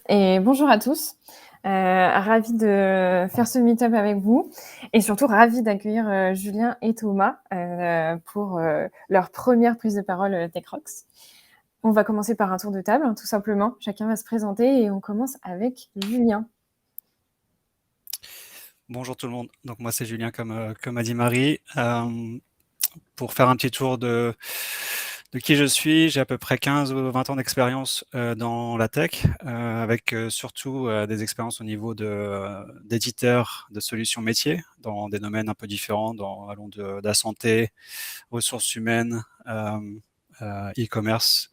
Et bonjour à tous. Ravie de faire ce meet-up avec vous et surtout ravie d'accueillir, Julien et Thomas, pour, leur première prise de parole, Tech Rocks. On va commencer par un tour de table, hein, tout simplement. Chacun va se présenter et on commence avec Julien. Bonjour tout le monde. Donc moi c'est Julien comme a dit Marie. Pour faire un petit tour de qui je suis, j'ai à peu près 15 ou 20 ans d'expérience dans la tech, avec surtout des expériences au niveau d'éditeur de solutions métiers dans des domaines un peu différents, allant de la santé, ressources humaines, e-commerce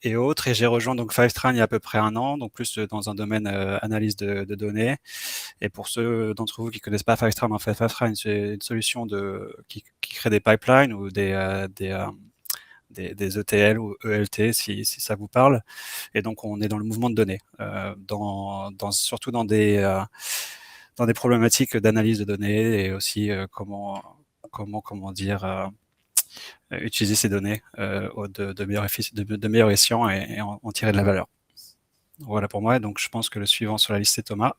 et autres. Et j'ai rejoint donc Fivetran il y a à peu près un an, donc plus dans un domaine analyse de données. Et pour ceux d'entre vous qui connaissent pas Fivetran, en fait, Fivetran, c'est une solution qui crée des pipelines ou des ETL ou ELT, si ça vous parle. Et donc, on est dans le mouvement de données, surtout dans des problématiques d'analyse de données et aussi comment dire, utiliser ces données de meilleurs escients et en tirer de la valeur. Voilà pour moi. Donc, je pense que le suivant sur la liste, c'est Thomas.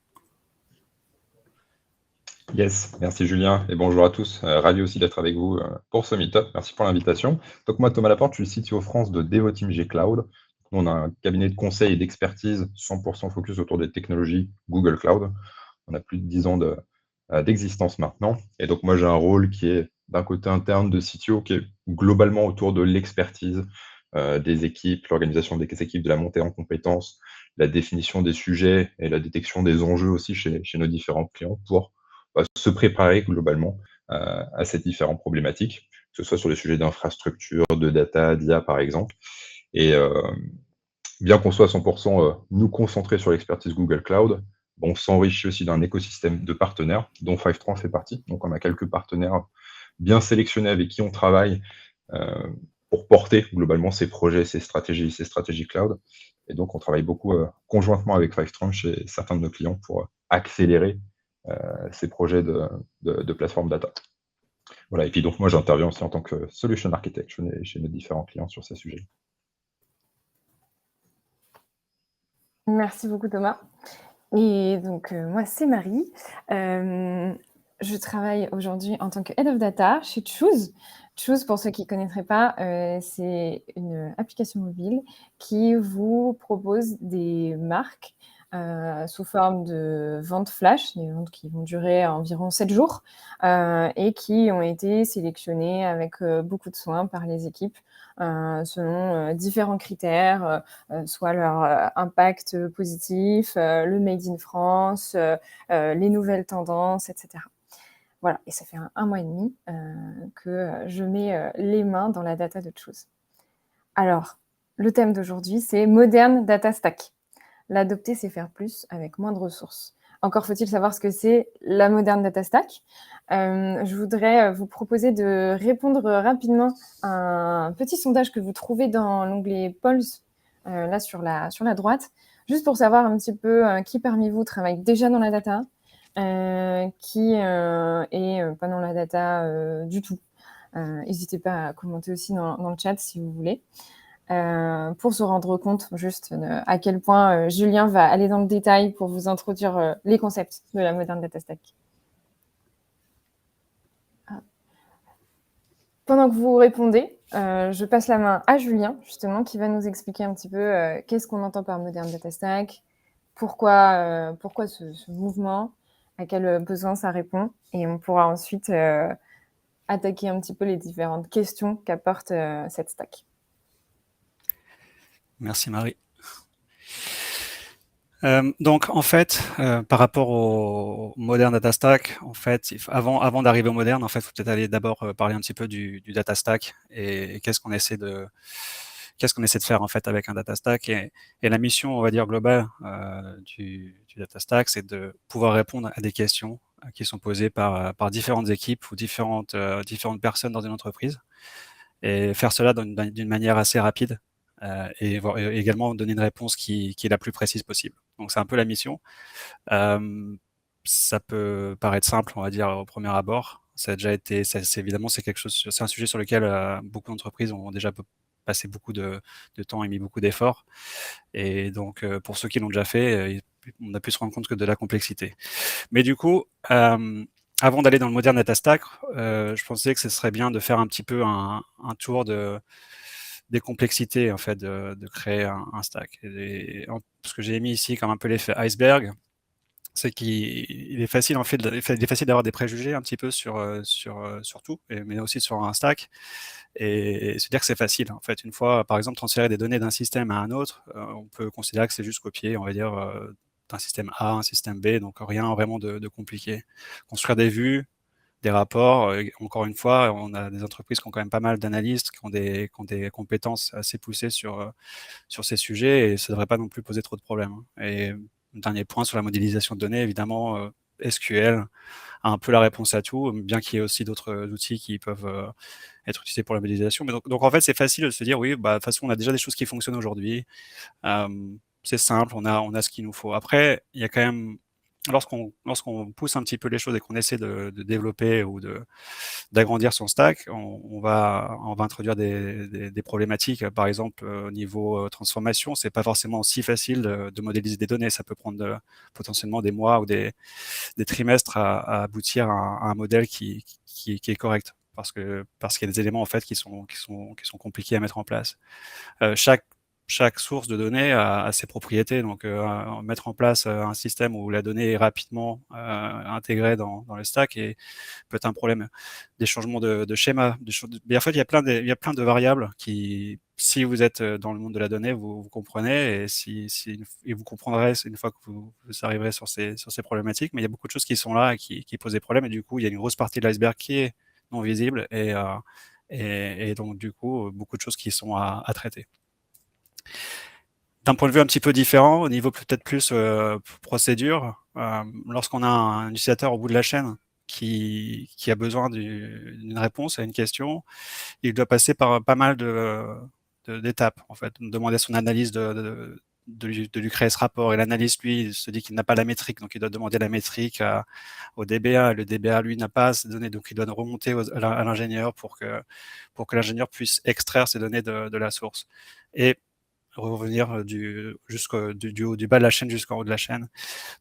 Yes, merci Julien et bonjour à tous. Ravi aussi d'être avec vous pour ce meet-up. Merci pour l'invitation. Donc moi, Thomas Laporte, je suis le CTO France de Devoteam G Cloud. Nous, on a un cabinet de conseil et d'expertise 100% focus autour des technologies Google Cloud. On a plus de 10 ans d'existence maintenant. Et donc moi, j'ai un rôle qui est d'un côté interne de CTO, qui est globalement autour de l'expertise des équipes, l'organisation des équipes, de la montée en compétences, la définition des sujets et la détection des enjeux aussi chez nos différents clients pour se préparer globalement à ces différentes problématiques, que ce soit sur les sujets d'infrastructure, de data, d'IA par exemple. Et bien qu'on soit à 100% nous concentrer sur l'expertise Google Cloud, on s'enrichit aussi d'un écosystème de partenaires, dont Fivetran fait partie. Donc on a quelques partenaires bien sélectionnés avec qui on travaille pour porter globalement ces projets, ces stratégies cloud. Et donc on travaille beaucoup conjointement avec Fivetran chez certains de nos clients pour accélérer ces projets de plateforme data. Voilà, et puis donc moi j'interviens aussi en tant que solution architect chez nos différents clients sur ces sujets. Merci beaucoup Thomas. Et donc, moi c'est Marie. Je travaille aujourd'hui en tant que Head of Data chez Choose. Choose, pour ceux qui ne connaîtraient pas, c'est une application mobile qui vous propose des marques sous forme de ventes flash, des ventes qui vont durer environ 7 jours et qui ont été sélectionnées avec beaucoup de soin par les équipes selon différents critères, soit leur impact positif, le Made in France, les nouvelles tendances, etc. Voilà, et ça fait un mois et demi que je mets les mains dans la data de Choose. Alors, le thème d'aujourd'hui, c'est Modern Data Stack. L'adopter, c'est faire plus avec moins de ressources. Encore faut-il savoir ce que c'est la Modern Data Stack. Je voudrais vous proposer de répondre rapidement à un petit sondage que vous trouvez dans l'onglet Polls, là sur la droite, juste pour savoir un petit peu qui parmi vous travaille déjà dans la data, qui est pas dans la data du tout. N'hésitez pas à commenter aussi dans le chat si vous voulez. Pour se rendre compte juste à quel point Julien va aller dans le détail pour vous introduire les concepts de la Modern Data Stack. Pendant que vous répondez, je passe la main à Julien, justement, qui va nous expliquer un petit peu qu'est-ce qu'on entend par Modern Data Stack, pourquoi ce mouvement, à quel besoin ça répond, et on pourra ensuite attaquer un petit peu les différentes questions qu'apporte cette stack. Merci Marie. Donc en fait, par rapport au Modern Data Stack, en fait, avant d'arriver au moderne, en fait, il faut peut-être aller d'abord parler un petit peu du Data Stack et qu'est-ce qu'on essaie de faire en fait avec un Data Stack et la mission, on va dire globale du Data Stack, c'est de pouvoir répondre à des questions qui sont posées par différentes équipes ou différentes personnes dans une entreprise et faire cela d'une manière assez rapide. Et également donner une réponse qui est la plus précise possible. Donc c'est un peu la mission. Ça peut paraître simple, on va dire, au premier abord. Ça a déjà été, évidemment, c'est quelque chose, c'est un sujet sur lequel beaucoup d'entreprises ont déjà passé beaucoup de temps et mis beaucoup d'efforts. Et donc, pour ceux qui l'ont déjà fait, on a pu se rendre compte que de la complexité. Mais du coup, avant d'aller dans le moderne data stack, je pensais que ce serait bien de faire un petit peu un tour des complexités en fait de créer un stack. Ce que j'ai mis ici comme un peu l'effet iceberg, c'est qu'il est facile en fait, il est facile d'avoir des préjugés un petit peu sur tout, mais aussi sur un stack, et se dire que c'est facile. En fait, une fois, par exemple, transférer des données d'un système à un autre, on peut considérer que c'est juste copier, on va dire, d'un système A à un système B, donc rien vraiment de compliqué. Construire des vues, des rapports, encore une fois, on a des entreprises qui ont quand même pas mal d'analystes, qui ont des compétences assez poussées sur ces sujets, et ça devrait pas non plus poser trop de problèmes. Et dernier point sur la modélisation de données, évidemment, SQL a un peu la réponse à tout, bien qu'il y ait aussi d'autres outils qui peuvent être utilisés pour la modélisation. Mais donc en fait, c'est facile de se dire, oui, bah, de toute façon, on a déjà des choses qui fonctionnent aujourd'hui. C'est simple, on a ce qu'il nous faut. Après, il y a quand même, lorsqu'on pousse un petit peu les choses et qu'on essaie de développer ou d'agrandir son stack, on va introduire des problématiques. Par exemple, au niveau transformation, c'est pas forcément si facile de modéliser des données. Ça peut prendre potentiellement des mois ou des trimestres à aboutir à un modèle qui est correct, parce qu'il y a des éléments en fait qui sont compliqués à mettre en place. Chaque source de données a ses propriétés, donc mettre en place un système où la donnée est rapidement intégrée dans le stack peut être un problème. Des changements de schéma, mais en fait, il y a plein de variables qui, si vous êtes dans le monde de la donnée, vous comprenez, et vous comprendrez une fois que vous arriverez sur ces problématiques. Mais il y a beaucoup de choses qui sont là et qui posent des problèmes, et du coup, il y a une grosse partie de l'iceberg qui est non visible, et donc du coup, beaucoup de choses qui sont à traiter. D'un point de vue un petit peu différent, au niveau peut-être plus procédure, lorsqu'on a un utilisateur au bout de la chaîne qui a besoin d'une réponse à une question, il doit passer par pas mal d'étapes, en fait. Demander son analyse de lui créer ce rapport, et l'analyste, lui, se dit qu'il n'a pas la métrique, donc il doit demander la métrique au DBA, et le DBA, lui, n'a pas ces données, donc il doit remonter à l'ingénieur pour que l'ingénieur puisse extraire ces données de la source. Et revenir du bas de la chaîne jusqu'en haut de la chaîne.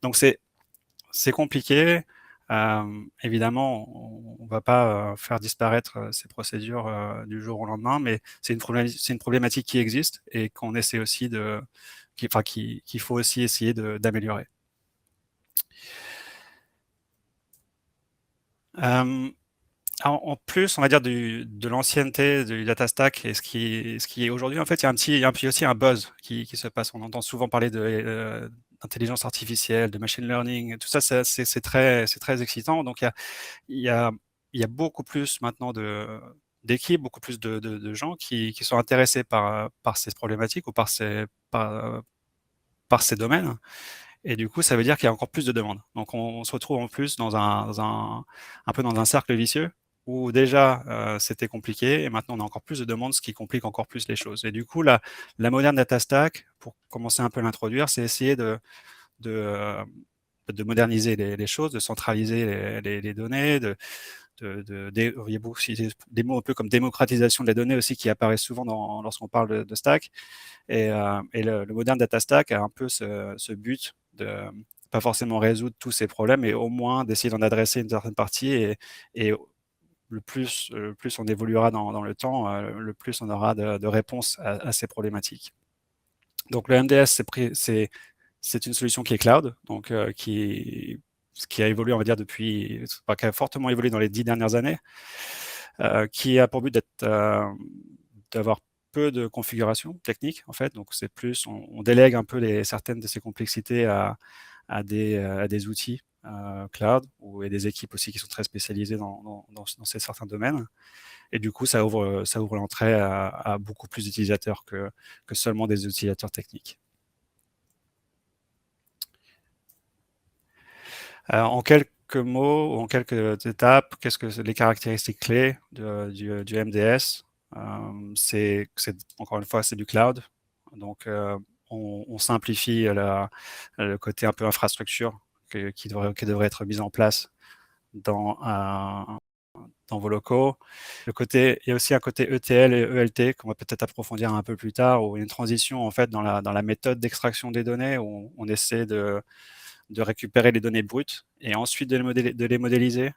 Donc c'est compliqué. Évidemment, on ne va pas faire disparaître ces procédures du jour au lendemain, mais c'est une problématique qui existe et qu'on essaie aussi qu'il faut aussi essayer d'améliorer. En plus, on va dire de l'ancienneté du data stack, et ce qui est aujourd'hui, en fait, il y a aussi un buzz qui se passe. On entend souvent parler d'intelligence artificielle, de machine learning, tout ça, c'est très excitant. Donc il y a beaucoup plus maintenant d'équipes, beaucoup plus de gens qui sont intéressés par ces problématiques ou par ces domaines. Et du coup, ça veut dire qu'il y a encore plus de demandes. Donc, on se retrouve en plus un peu dans un cercle vicieux où déjà c'était compliqué, et maintenant on a encore plus de demandes, ce qui complique encore plus les choses. Et du coup, la moderne data stack, pour commencer un peu à l'introduire, c'est essayer de moderniser les choses, de centraliser les données, il y a beaucoup des mots un peu comme démocratisation de la donnée aussi qui apparaissent souvent lorsqu'on parle de stack. Et le moderne data stack a un peu ce but de pas forcément résoudre tous ces problèmes, mais au moins d'essayer d'en adresser une certaine partie, et le plus on évoluera dans le temps, le plus on aura de réponses à ces problématiques. Donc le MDS, c'est une solution qui est cloud, donc qui a évolué, on va dire, qui a fortement évolué dans les 10 dernières années, qui a pour but d'avoir peu de configuration technique, en fait. Donc c'est plus, on délègue un peu certaines de ces complexités à des outils cloud, et des équipes aussi qui sont très spécialisées dans certains domaines. Et du coup, ça ouvre l'entrée à beaucoup plus d'utilisateurs que seulement des utilisateurs techniques. En quelques mots, ou en quelques étapes, qu'est-ce que les caractéristiques clés du MDS? C'est encore une fois, c'est du cloud. Donc, on simplifie le côté un peu infrastructure qui devrait être mis en place dans dans vos locaux. Il y a aussi un côté ETL et ELT qu'on va peut-être approfondir un peu plus tard, où il y a une transition en fait dans la méthode d'extraction des données, où on essaie de récupérer les données brutes et ensuite de les modéliser.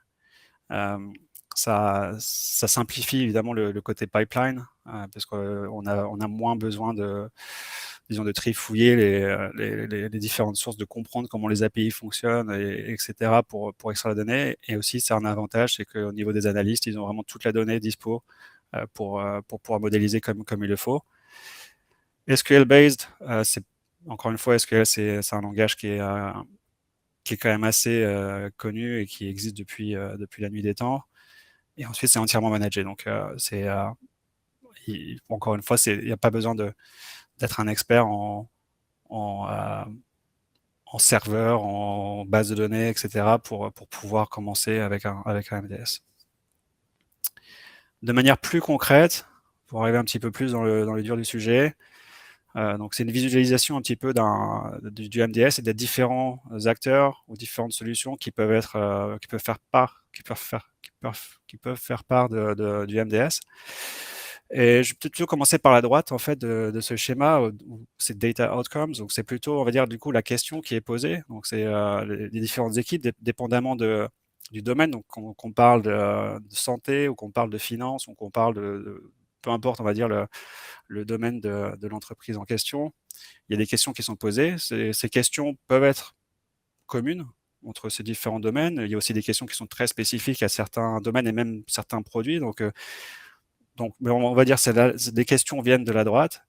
Ça simplifie évidemment le côté pipeline, parce qu'on a moins besoin de trifouiller les différentes sources, de comprendre comment les API fonctionnent, etc. pour extraire la donnée. Et aussi, c'est un avantage, c'est qu'au niveau des analystes, ils ont vraiment toute la donnée dispo pour pouvoir modéliser comme il le faut. SQL-based, encore une fois, SQL, c'est un langage qui est quand même assez connu et qui existe depuis la nuit des temps. Et ensuite, c'est entièrement managé. Donc, encore une fois, il n'y a pas besoin d'être un expert en serveur, en base de données, etc. pour pouvoir commencer avec un MDS. De manière plus concrète, pour arriver un petit peu plus dans le dur du sujet, donc c'est une visualisation un petit peu du MDS et des différents acteurs ou différentes solutions qui peuvent faire part du MDS. Et je vais plutôt commencer par la droite en fait de ce schéma où c'est data outcomes. Donc c'est plutôt, on va dire, du coup la question qui est posée. Donc c'est les différentes équipes dépendamment du domaine. Donc qu'on parle de santé ou qu'on parle de finance ou qu'on parle peu importe, on va dire le domaine de l'entreprise en question. Il y a des questions qui sont posées. Ces questions peuvent être communes entre ces différents domaines. Il y a aussi des questions qui sont très spécifiques à certains domaines et même certains produits. Donc on va dire que des questions viennent de la droite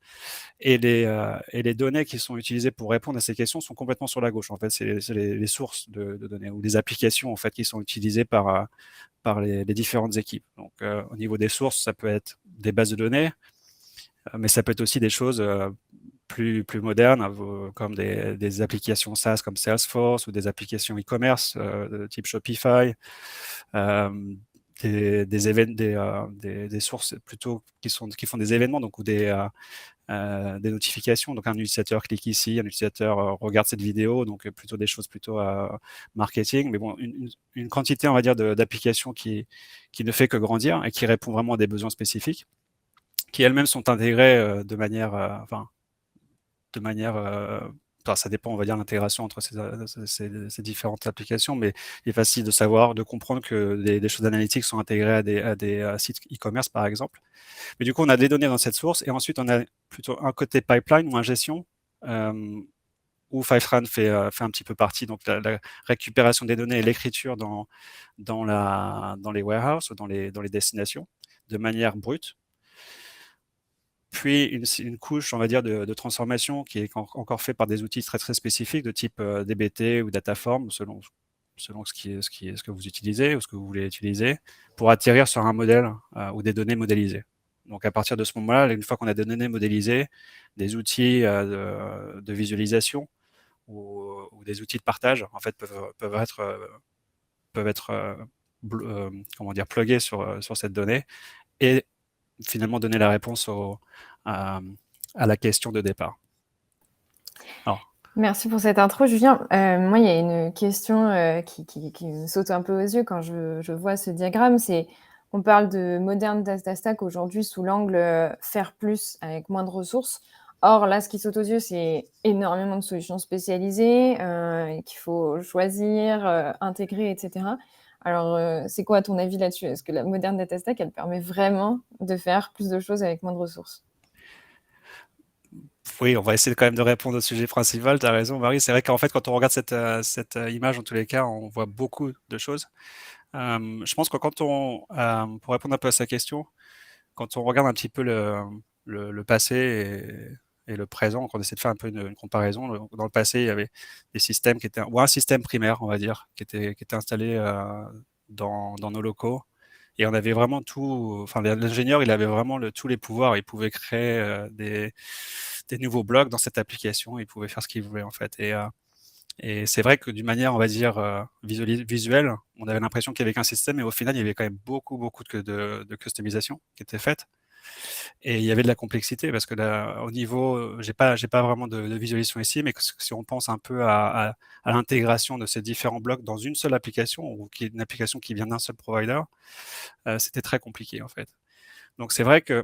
et les données qui sont utilisées pour répondre à ces questions sont complètement sur la gauche. En fait, c'est les sources de données ou les applications en fait qui sont utilisées par les différentes équipes. Donc, au niveau des sources, ça peut être des bases de données, mais ça peut être aussi des choses plus modernes, comme des applications SaaS comme Salesforce ou des applications e-commerce de type Shopify, des sources plutôt qui font des événements, donc ou des notifications. Donc un utilisateur clique ici, un utilisateur regarde cette vidéo, donc plutôt des choses plutôt marketing. Mais bon, une quantité, on va dire, d'applications qui ne fait que grandir et qui répond vraiment à des besoins spécifiques, qui elles-mêmes sont intégrées de manière, ça dépend, on va dire, l'intégration entre ces différentes applications, mais il est facile de savoir, de comprendre que des choses analytiques sont intégrées à des sites e-commerce, par exemple. Mais du coup, on a des données dans cette source et ensuite, on a plutôt un côté pipeline ou ingestion où Fivetran fait un petit peu partie. Donc, la récupération des données et l'écriture dans les warehouses ou dans les destinations de manière brute. Puis une couche, on va dire, de transformation qui est encore fait par des outils très très spécifiques de type DBT ou Dataform, selon ce que vous utilisez ou ce que vous voulez utiliser, pour atterrir sur un modèle ou des données modélisées. Donc à partir de ce moment-là, une fois qu'on a des données modélisées, des outils de visualisation ou des outils de partage, en fait, peuvent être comment dire, plugués sur cette donnée et finalement donner la réponse à la question de départ. Alors, merci pour cette intro, Julien. Moi, il y a une question qui me saute un peu aux yeux quand je vois ce diagramme. On parle de moderne data stack aujourd'hui sous l'angle faire plus avec moins de ressources. Or, là, ce qui saute aux yeux, c'est énormément de solutions spécialisées qu'il faut choisir, intégrer, etc. Alors, c'est quoi ton avis là-dessus? Est-ce que la moderne data stack, elle permet vraiment de faire plus de choses avec moins de ressources? oui, on va essayer quand même de répondre au sujet principal. Tu as raison, Marie. C'est vrai qu'en fait, quand on regarde cette image, en tous les cas, on voit beaucoup de choses. Je pense que pour répondre un peu à sa question, quand on regarde un petit peu le passé et le présent, quand on essaie de faire un peu une comparaison, dans le passé, il y avait des systèmes ou un système primaire, on va dire, qui était installé dans nos locaux. Et on avait vraiment tout, enfin l'ingénieur, il avait vraiment tous les pouvoirs. Il pouvait créer des nouveaux blocs dans cette application. Il pouvait faire ce qu'il voulait en fait. Et c'est vrai que d'une manière, on va dire, visuelle, on avait l'impression qu'il y avait qu'un système, mais au final, il y avait quand même beaucoup de customisation qui était faite. Et il y avait de la complexité parce que là, au niveau, j'ai pas vraiment de visualisation ici, mais si on pense un peu à l'intégration de ces différents blocs dans une seule application ou qui est une application qui vient d'un seul provider, c'était très compliqué en fait. Donc c'est vrai que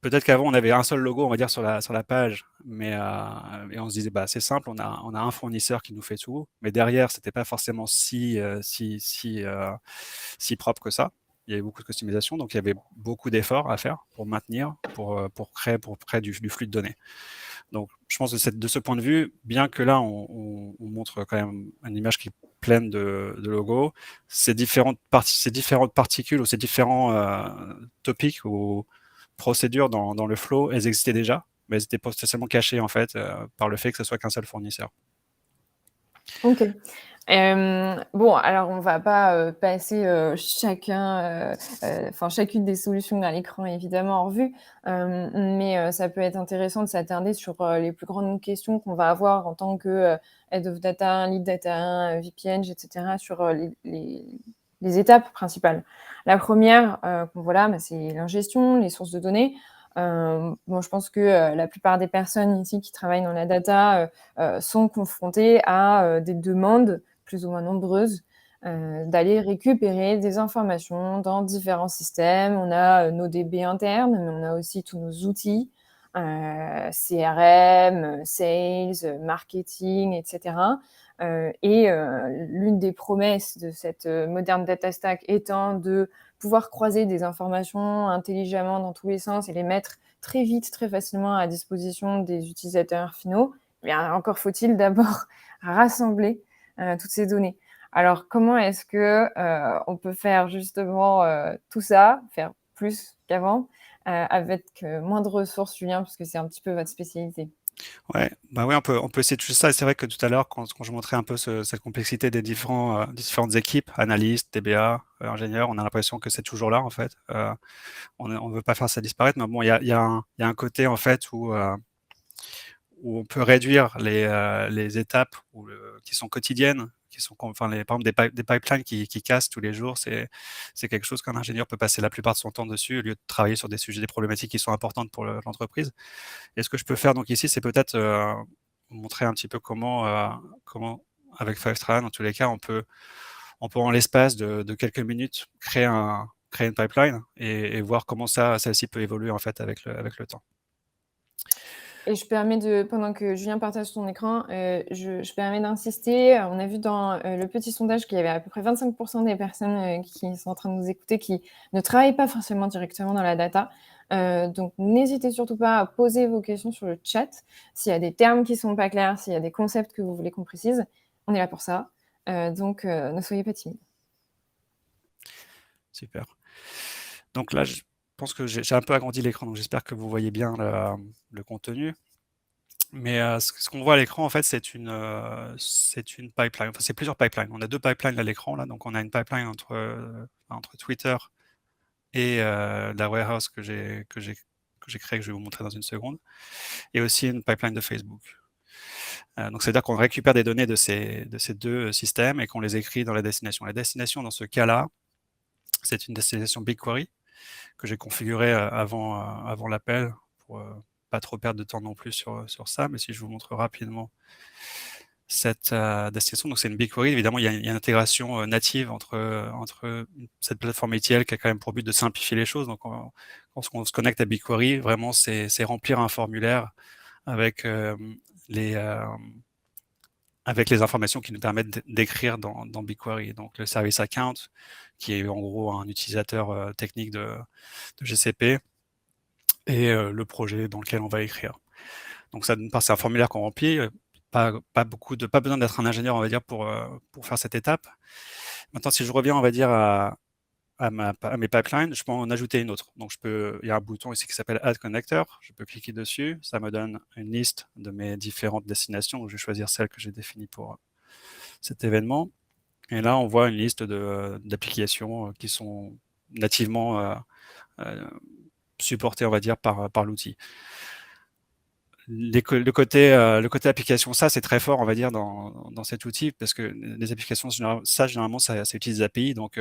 peut-être qu'avant on avait un seul logo, on va dire sur la page, mais et on se disait bah c'est simple, on a un fournisseur qui nous fait tout, mais derrière c'était pas forcément si propre que ça. Il y avait beaucoup de customisation, donc il y avait beaucoup d'efforts à faire pour maintenir, pour créer du flux de données. Donc, je pense que de ce point de vue, bien que là, on montre quand même une image qui est pleine de logos, ces différentes particules ou ces différents topics ou procédures dans le flow, elles existaient déjà, mais elles étaient potentiellement cachées en fait par le fait que ce soit qu'un seul fournisseur. OK. Bon, alors on va pas, passer, chacun, enfin chacune des solutions à l'écran évidemment en revue, mais ça peut être intéressant de s'attarder sur, les plus grandes questions qu'on va avoir en tant que, head of data, lead data, VP Eng et cetera sur, les étapes principales. La première, bon voilà, bah, c'est l'ingestion, les sources de données. Bon, je pense que, la plupart des personnes ici qui travaillent dans la data, sont confrontées à, des demandes plus ou moins nombreuses, d'aller récupérer des informations dans différents systèmes. On a, nos DB internes, mais on a aussi tous nos outils, CRM, sales, marketing et cetera. L'une des promesses de cette, moderne data stack étant de pouvoir croiser des informations intelligemment dans tous les sens et les mettre très vite, très facilement à disposition des utilisateurs finaux. Bien, encore faut-il d'abord rassembler toutes ces données. Alors, comment est-ce que on peut faire justement tout ça, faire plus qu'avant, avec moins de ressources, Julien, parce que c'est un petit peu votre spécialité? Ouais, bah ouais, on peut essayer de faire ça. Et c'est vrai que tout à l'heure, quand je montrais un peu cette complexité des différentes équipes, analystes, DBA, ingénieurs, on a l'impression que c'est toujours là en fait. On veut pas faire ça disparaître, mais bon, il y a un côté en fait où on peut réduire les étapes qui sont quotidiennes, qui sont enfin par exemple des pipelines qui cassent tous les jours, c'est quelque chose qu'un ingénieur peut passer la plupart de son temps dessus au lieu de travailler sur des problématiques qui sont importantes pour l'entreprise. Et ce que je peux faire donc ici, c'est peut-être montrer un petit peu comment avec Fivetran, dans tous les cas, on peut en l'espace de quelques minutes créer une pipeline et voir comment celle-ci peut évoluer en fait avec le temps. Et je permets pendant que Julien partage son écran, je permets d'insister. On a vu dans, le petit sondage qu'il y avait à peu près 25 des personnes, qui sont en train de nous écouter qui ne travaillent pas forcément directement dans la data. Donc n'hésitez surtout pas à poser vos questions sur le chat. S'il y a des termes qui sont pas clairs, s'il y a des concepts que vous voulez qu'on précise, on est là pour ça. Donc ne soyez pas timides. Super. Donc là, je pense que j'ai un peu agrandi l'écran, donc j'espère que vous voyez bien le contenu. Mais ce qu'on voit à l'écran, en fait, c'est une pipeline. Enfin, c'est plusieurs pipelines. On a 2 pipelines à l'écran, là. Donc, on a une pipeline entre Twitter et la warehouse que j'ai créée, que je vais vous montrer dans une seconde, et aussi une pipeline de Facebook. Donc, c'est-à-dire qu'on récupère des données de ces 2 systèmes et qu'on les écrit dans la destination. La destination, dans ce cas-là, c'est une destination BigQuery que j'ai configurée avant l'appel pour pas trop perdre de temps non plus sur ça. Mais si je vous montre rapidement cette destination, donc c'est une BigQuery. Évidemment, il y a une intégration native entre cette plateforme ETL qui a quand même pour but de simplifier les choses. Donc, quand on se connecte à BigQuery, vraiment, c'est remplir un formulaire avec les informations qui nous permettent d'écrire dans BigQuery. Donc, le service account, qui est en gros un utilisateur technique de GCP, et le projet dans lequel on va écrire. Donc, ça, d'une part, c'est un formulaire qu'on remplit. Pas besoin d'être un ingénieur, on va dire, pour faire cette étape. Maintenant, si je reviens, on va dire, à mes pipelines, je peux en ajouter une autre. Donc, il y a un bouton ici qui s'appelle Add Connector. Je peux cliquer dessus. Ça me donne une liste de mes différentes destinations. Je vais choisir celle que j'ai définie pour cet événement. Et là, on voit une liste d'applications qui sont nativement supportées, on va dire, par l'outil. le côté application, ça c'est très fort, on va dire, dans cet outil, parce que les applications, généralement, ça utilise des API, donc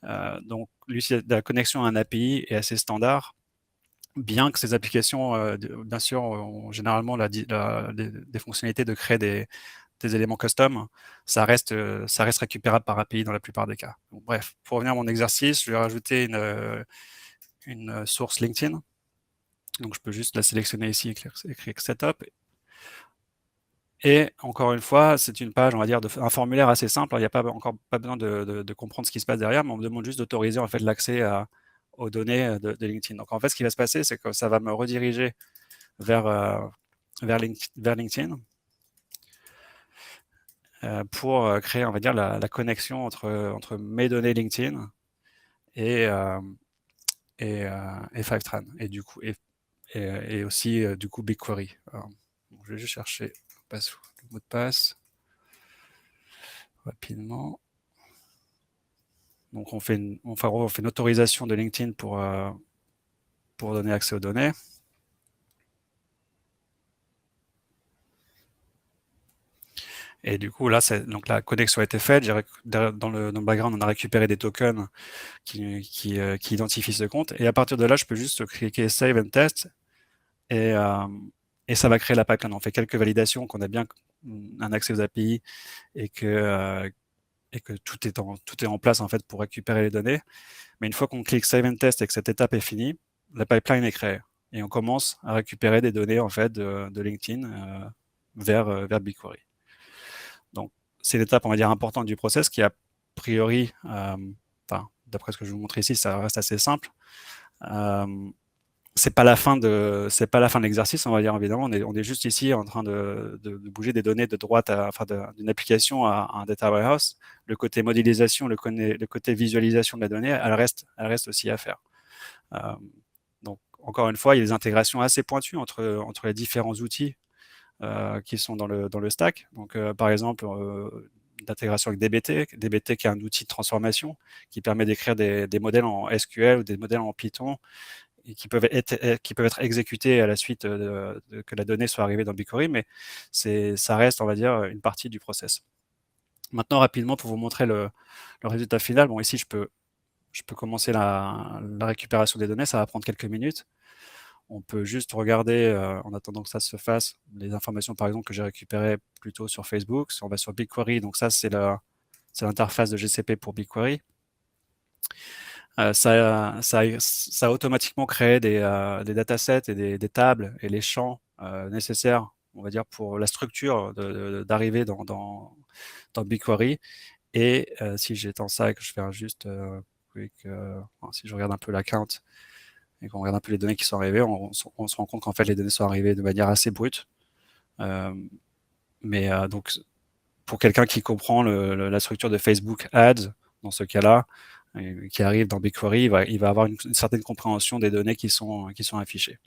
la connexion à un API est assez standard, bien que ces applications, bien sûr, ont généralement des fonctionnalités de créer des éléments custom, ça reste récupérable par API dans la plupart des cas. Donc, bref, pour revenir à mon exercice, je vais rajouter une source LinkedIn. Donc, je peux juste la sélectionner ici, écrire Setup. Et encore une fois, c'est une page, on va dire, un formulaire assez simple. Il n'y a encore pas besoin de comprendre ce qui se passe derrière, mais on me demande juste d'autoriser en fait l'accès aux données de LinkedIn. Donc en fait, ce qui va se passer, c'est que ça va me rediriger vers LinkedIn pour créer, on va dire, la connexion entre mes données LinkedIn et Fivetran, et du coup et aussi du coup BigQuery. Alors, je vais juste chercher le mot de passe rapidement. Donc on fait une autorisation de LinkedIn pour donner accès aux données. Et du coup là, donc la connexion a été faite. Dans le background, on a récupéré des tokens qui identifient ce compte. Et à partir de là, je peux juste cliquer Save and Test et ça va créer la pipeline. On fait quelques validations qu'on a bien un accès aux API et que tout est en place en fait pour récupérer les données. Mais une fois qu'on clique Save and Test et que cette étape est finie, la pipeline est créée et on commence à récupérer des données en fait de LinkedIn vers BigQuery. Donc c'est l'étape, on va dire, importante du process qui a priori, d'après ce que je vous montre ici, ça reste assez simple. C'est pas la fin de l'exercice, on va dire, évidemment. On est juste ici en train de bouger des données de droite d'une application à un data warehouse. Le côté modélisation, le côté visualisation de la donnée, elle reste aussi à faire. Donc, encore une fois, il y a des intégrations assez pointues entre les différents outils qui sont dans le stack. Donc, par exemple, d'intégration avec DBT qui est un outil de transformation qui permet d'écrire des modèles en SQL ou des modèles en Python et qui peuvent être exécutés à la suite que la donnée soit arrivée dans BigQuery, mais ça reste, on va dire, une partie du process. Maintenant, rapidement, pour vous montrer le résultat final, bon, ici, je peux commencer la récupération des données, ça va prendre quelques minutes. On peut juste regarder, en attendant que ça se fasse, les informations, par exemple, que j'ai récupérées plutôt sur Facebook. Si on va sur BigQuery, donc ça, c'est l'interface de GCP pour BigQuery. Ça a automatiquement créé des datasets et des tables et les champs nécessaires, on va dire, pour la structure d'arrivée dans BigQuery. Et si j'étends ça et que je fais juste si je regarde un peu l'account et qu'on regarde un peu les données qui sont arrivées, on se rend compte qu'en fait les données sont arrivées de manière assez brute. Mais donc pour quelqu'un qui comprend la structure de Facebook Ads, dans ce cas-là, qui arrive dans BigQuery, il va avoir une certaine compréhension des données qui sont affichées.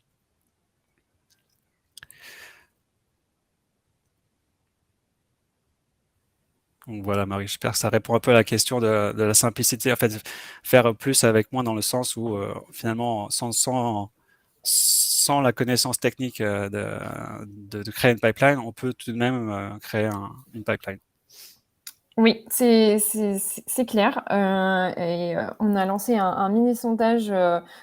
Donc voilà, Marie, j'espère que ça répond un peu à la question de la simplicité, en fait, faire plus avec moins dans le sens où finalement, sans la connaissance technique de créer une pipeline, on peut tout de même créer une pipeline. Oui, c'est clair. On a lancé un mini sondage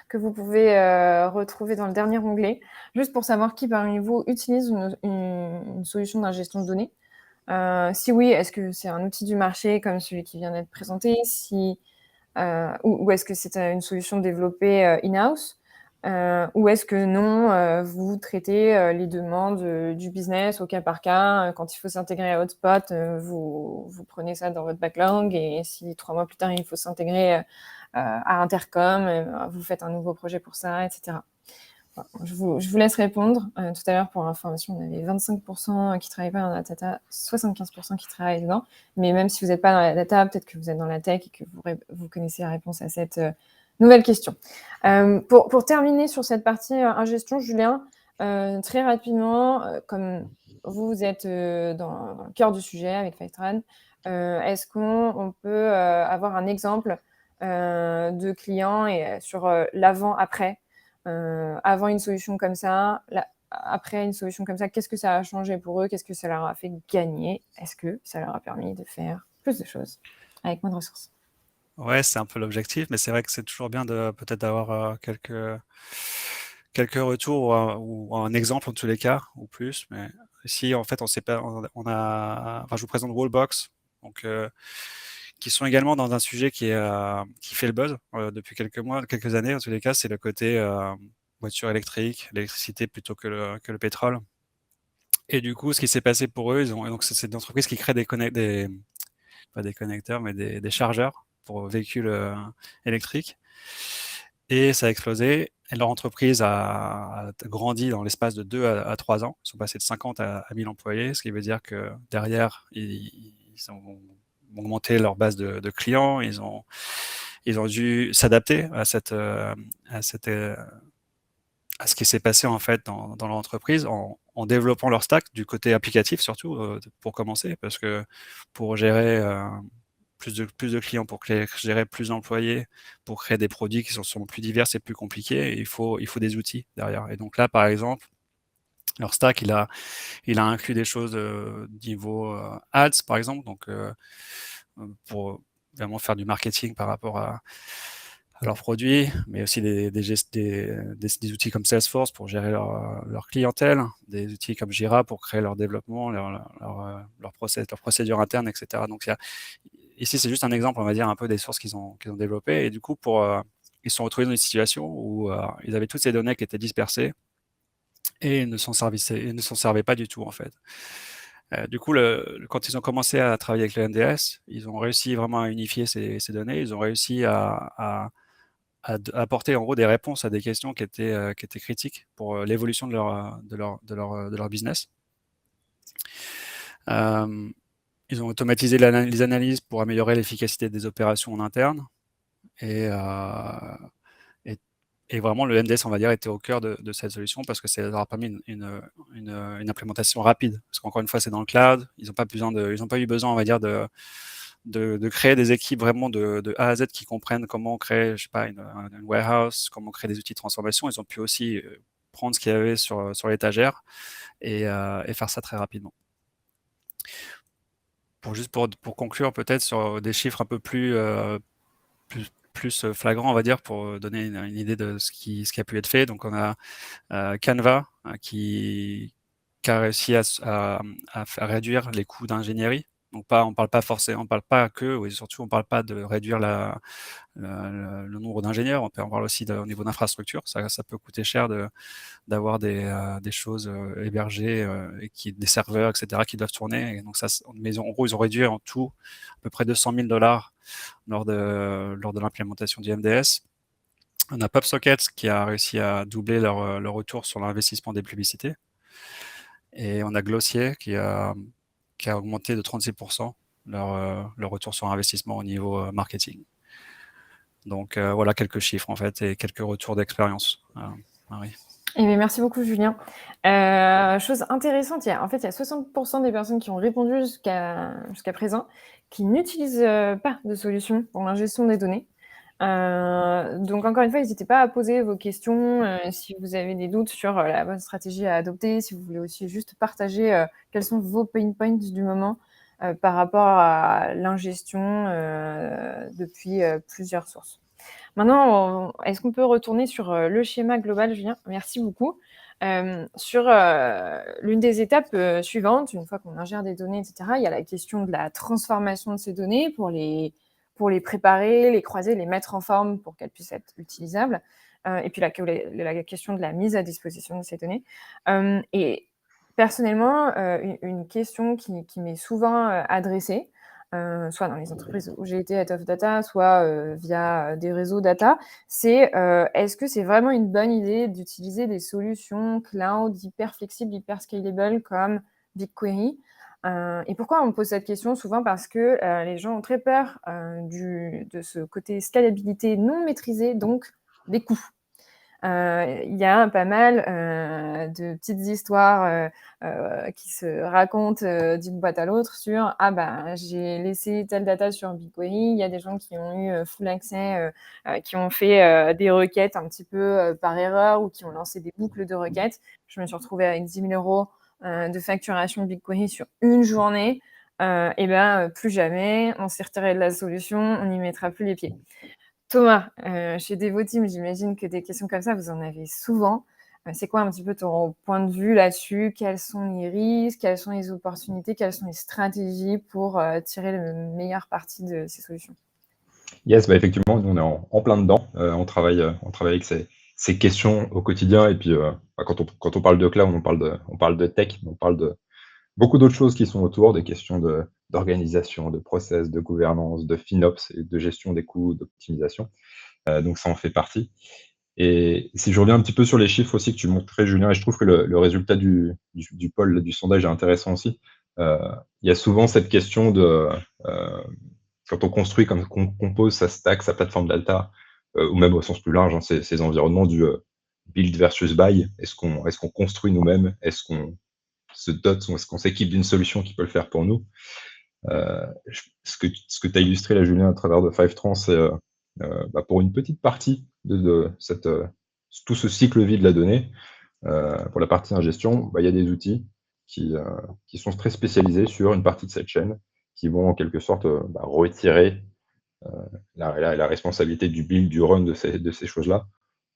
que vous pouvez retrouver dans le dernier onglet, juste pour savoir qui parmi vous utilise une solution d'ingestion de données. Si oui, est-ce que c'est un outil du marché comme celui qui vient d'être présenté, ou est-ce que c'est une solution développée in-house, ou est-ce que non, vous traitez les demandes du business au cas par cas, quand il faut s'intégrer à Hotspot, vous prenez ça dans votre backlog, et si 3 mois plus tard, il faut s'intégrer à Intercom, vous faites un nouveau projet pour ça, etc. Bon, je vous laisse répondre. Tout à l'heure, pour information, on avait 25% qui ne travaillent pas dans la data, 75% qui travaillent dedans. Mais même si vous n'êtes pas dans la data, peut-être que vous êtes dans la tech et que vous connaissez la réponse à cette nouvelle question. Pour terminer sur cette partie ingestion, Julien, très rapidement, comme vous êtes dans le cœur du sujet avec Fivetran, est-ce qu'on peut avoir un exemple de client et sur l'avant-après, avant une solution comme ça, après une solution comme ça, qu'est-ce que ça a changé pour eux? Qu'est-ce que ça leur a fait gagner? Est-ce que ça leur a permis de faire plus de choses avec moins de ressources? Ouais, c'est un peu l'objectif, mais c'est vrai que c'est toujours bien de peut-être d'avoir quelques retours ou un exemple en tous les cas, ou plus. Mais ici, en fait, on sait pas, enfin, je vous présente Wallbox, donc, qui sont également dans un sujet qui fait le buzz depuis quelques mois, quelques années en tous les cas, c'est le côté voiture électrique, l'électricité plutôt que le pétrole. Et du coup, ce qui s'est passé pour eux, donc c'est une entreprise qui crée pas des connecteurs, mais des chargeurs pour véhicules électriques. Et ça a explosé. Et leur entreprise a grandi dans l'espace de 2 à 3 ans. Ils sont passés de 50 à 1000 employés, ce qui veut dire que derrière, ils ont augmenté leur base de clients. Ils ont dû s'adapter à ce qui s'est passé en fait dans leur entreprise en développant leur stack du côté applicatif surtout pour commencer, parce que pour gérer plus de clients, pour gérer plus d'employés, pour créer des produits qui sont plus divers, c'est plus compliqué. Et il faut des outils derrière. Et donc là, par exemple, leur stack, il a inclus des choses niveau ads, par exemple, donc pour vraiment faire du marketing par rapport à leurs produits, mais aussi des outils comme Salesforce pour gérer leur clientèle, des outils comme Jira pour créer leur développement, leur procédure interne, etc. Donc ici, c'est juste un exemple, on va dire, un peu des sources qu'ils ont développées. Et du coup, ils se sont retrouvés dans une situation où ils avaient toutes ces données qui étaient dispersées et ils ne s'en servaient pas du tout, en fait. Du coup, quand ils ont commencé à travailler avec le NDS, ils ont réussi vraiment à unifier ces données. Ils ont réussi à apporter en gros des réponses à des questions qui étaient critiques pour l'évolution de leur business. Ils ont automatisé les analyses pour améliorer l'efficacité des opérations en interne. Et vraiment, le MDS, on va dire, était au cœur de cette solution parce que ça leur a permis une implémentation rapide. Parce qu'encore une fois, c'est dans le cloud. Ils n'ont pas eu besoin, on va dire, de créer des équipes vraiment de A à Z qui comprennent comment créer, je sais pas, une warehouse, comment créer des outils de transformation. Ils ont pu aussi prendre ce qu'il y avait sur l'étagère et faire ça très rapidement. Pour conclure peut-être sur des chiffres un peu plus flagrant, on va dire, pour donner une idée de ce qui a pu être fait. Donc, on a Canva qui a réussi à réduire les coûts d'ingénierie. Donc, on parle pas que, oui, surtout, on parle pas de réduire le nombre d'ingénieurs. On parle aussi au niveau d'infrastructure. Ça peut coûter cher d'avoir des choses hébergées, des serveurs, etc., qui doivent tourner. Et donc, mais en gros, ils ont réduit en tout à peu près $200,000 lors de l'implémentation du MDS. On a PubSocket qui a réussi à doubler leur retour sur l'investissement des publicités. Et on a Glossier qui a augmenté de 36% leur retour sur investissement au niveau marketing. Donc voilà quelques chiffres en fait et quelques retours d'expérience. Marie. Eh bien, merci beaucoup, Julien. Chose intéressante, il y a 60% des personnes qui ont répondu jusqu'à présent qui n'utilisent pas de solution pour la gestion des données. Donc encore une fois, n'hésitez pas à poser vos questions si vous avez des doutes sur la bonne stratégie à adopter, si vous voulez aussi juste partager quels sont vos pain points du moment par rapport à l'ingestion depuis plusieurs sources. Maintenant, est-ce qu'on peut retourner sur le schéma global, Julien? Merci beaucoup. Sur l'une des étapes suivantes, une fois qu'on ingère des données, etc., il y a la question de la transformation de ces données pour les préparer, les croiser, les mettre en forme pour qu'elles puissent être utilisables. Et puis la question de la mise à disposition de ces données. Et personnellement, une question qui m'est souvent adressée, soit dans les entreprises où j'ai été Head of Data, soit via des réseaux data, c'est est-ce que c'est vraiment une bonne idée d'utiliser des solutions cloud hyper flexibles, hyper scalable comme BigQuery? Et pourquoi on me pose cette question? Souvent parce que les gens ont très peur de ce côté scalabilité non maîtrisé, donc des coûts. il y a pas mal de petites histoires qui se racontent d'une boîte à l'autre sur ah bah j'ai laissé telle data sur BigQuery. Il y a des gens qui ont eu full accès, qui ont fait des requêtes un petit peu par erreur ou qui ont lancé des boucles de requêtes. Je me suis retrouvée avec 10 000 € de facturation BigQuery sur une journée. Et ben plus jamais, on s'est retiré de la solution, on n'y mettra plus les pieds. Thomas, chez Devoteam, j'imagine que des questions comme ça, vous en avez souvent. C'est quoi un petit peu ton point de vue là-dessus? Quels sont les risques? Quelles sont les opportunités? Quelles sont les stratégies pour tirer le meilleur parti de ces solutions? Yes, bah effectivement, nous on est en plein dedans. On travaille avec ces questions au quotidien. Et puis, quand on parle de cloud, on parle de tech, on parle de beaucoup d'autres choses qui sont autour, des questions d'organisation, de process, de gouvernance, de FinOps et de gestion des coûts, d'optimisation. Donc ça en fait partie. Et si je reviens un petit peu sur les chiffres aussi que tu montrais, Julien, et je trouve que le résultat du poll, du sondage est intéressant aussi. Il y a souvent cette question de quand on construit, quand on compose sa stack, sa plateforme data, ou même au sens plus large, hein, ces environnements du build versus buy. Est-ce qu'on construit nous-mêmes? Est-ce qu'on se dote ou est-ce qu'on s'équipe d'une solution qui peut le faire pour nous? Ce que tu as illustré là, Julien, à travers de Fivetrans, c'est pour une petite partie de tout ce cycle vie de la donnée, pour la partie ingestion, il y a des outils qui sont très spécialisés sur une partie de cette chaîne, qui vont en quelque sorte retirer la responsabilité du build, du run de ces choses-là,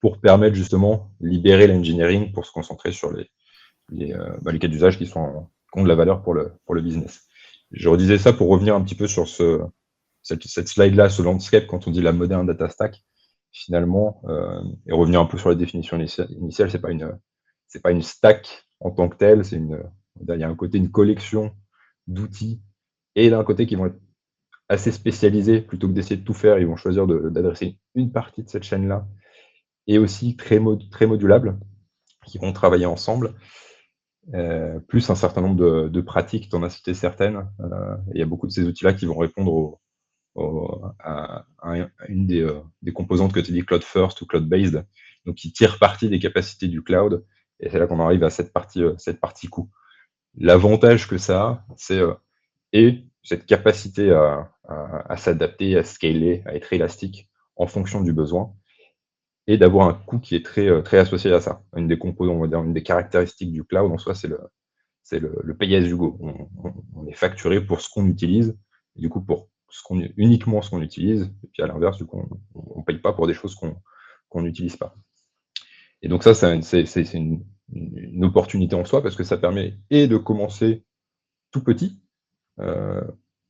pour permettre justement libérer l'engineering pour se concentrer sur les cas d'usage qui ont de la valeur pour le business. Je redisais ça pour revenir un petit peu sur cette slide-là, ce landscape, quand on dit la moderne data stack, finalement, et revenir un peu sur la définition initiale, c'est pas une stack en tant que telle, il y a un côté, une collection d'outils, et d'un côté qui vont être assez spécialisés, plutôt que d'essayer de tout faire, ils vont choisir d'adresser une partie de cette chaîne-là, et aussi très modulables, qui vont travailler ensemble. Plus un certain nombre de pratiques, tu en as cité certaines. Il y a beaucoup de ces outils-là qui vont répondre à une des composantes que tu dis, cloud first ou cloud based, donc qui tirent parti des capacités du cloud. Et c'est là qu'on arrive à cette partie coût. L'avantage que ça a, c'est et cette capacité à s'adapter, à scaler, à être élastique en fonction du besoin, et d'avoir un coût qui est très associé à ça. Une des composantes, on va dire, une des caractéristiques du cloud en soi, c'est le pay as you go. On est facturé pour ce qu'on utilise, et du coup pour uniquement ce qu'on utilise, et puis à l'inverse, du coup, on ne paye pas pour des choses qu'on n'utilise pas. Et donc ça, c'est une opportunité en soi, parce que ça permet de commencer tout petit,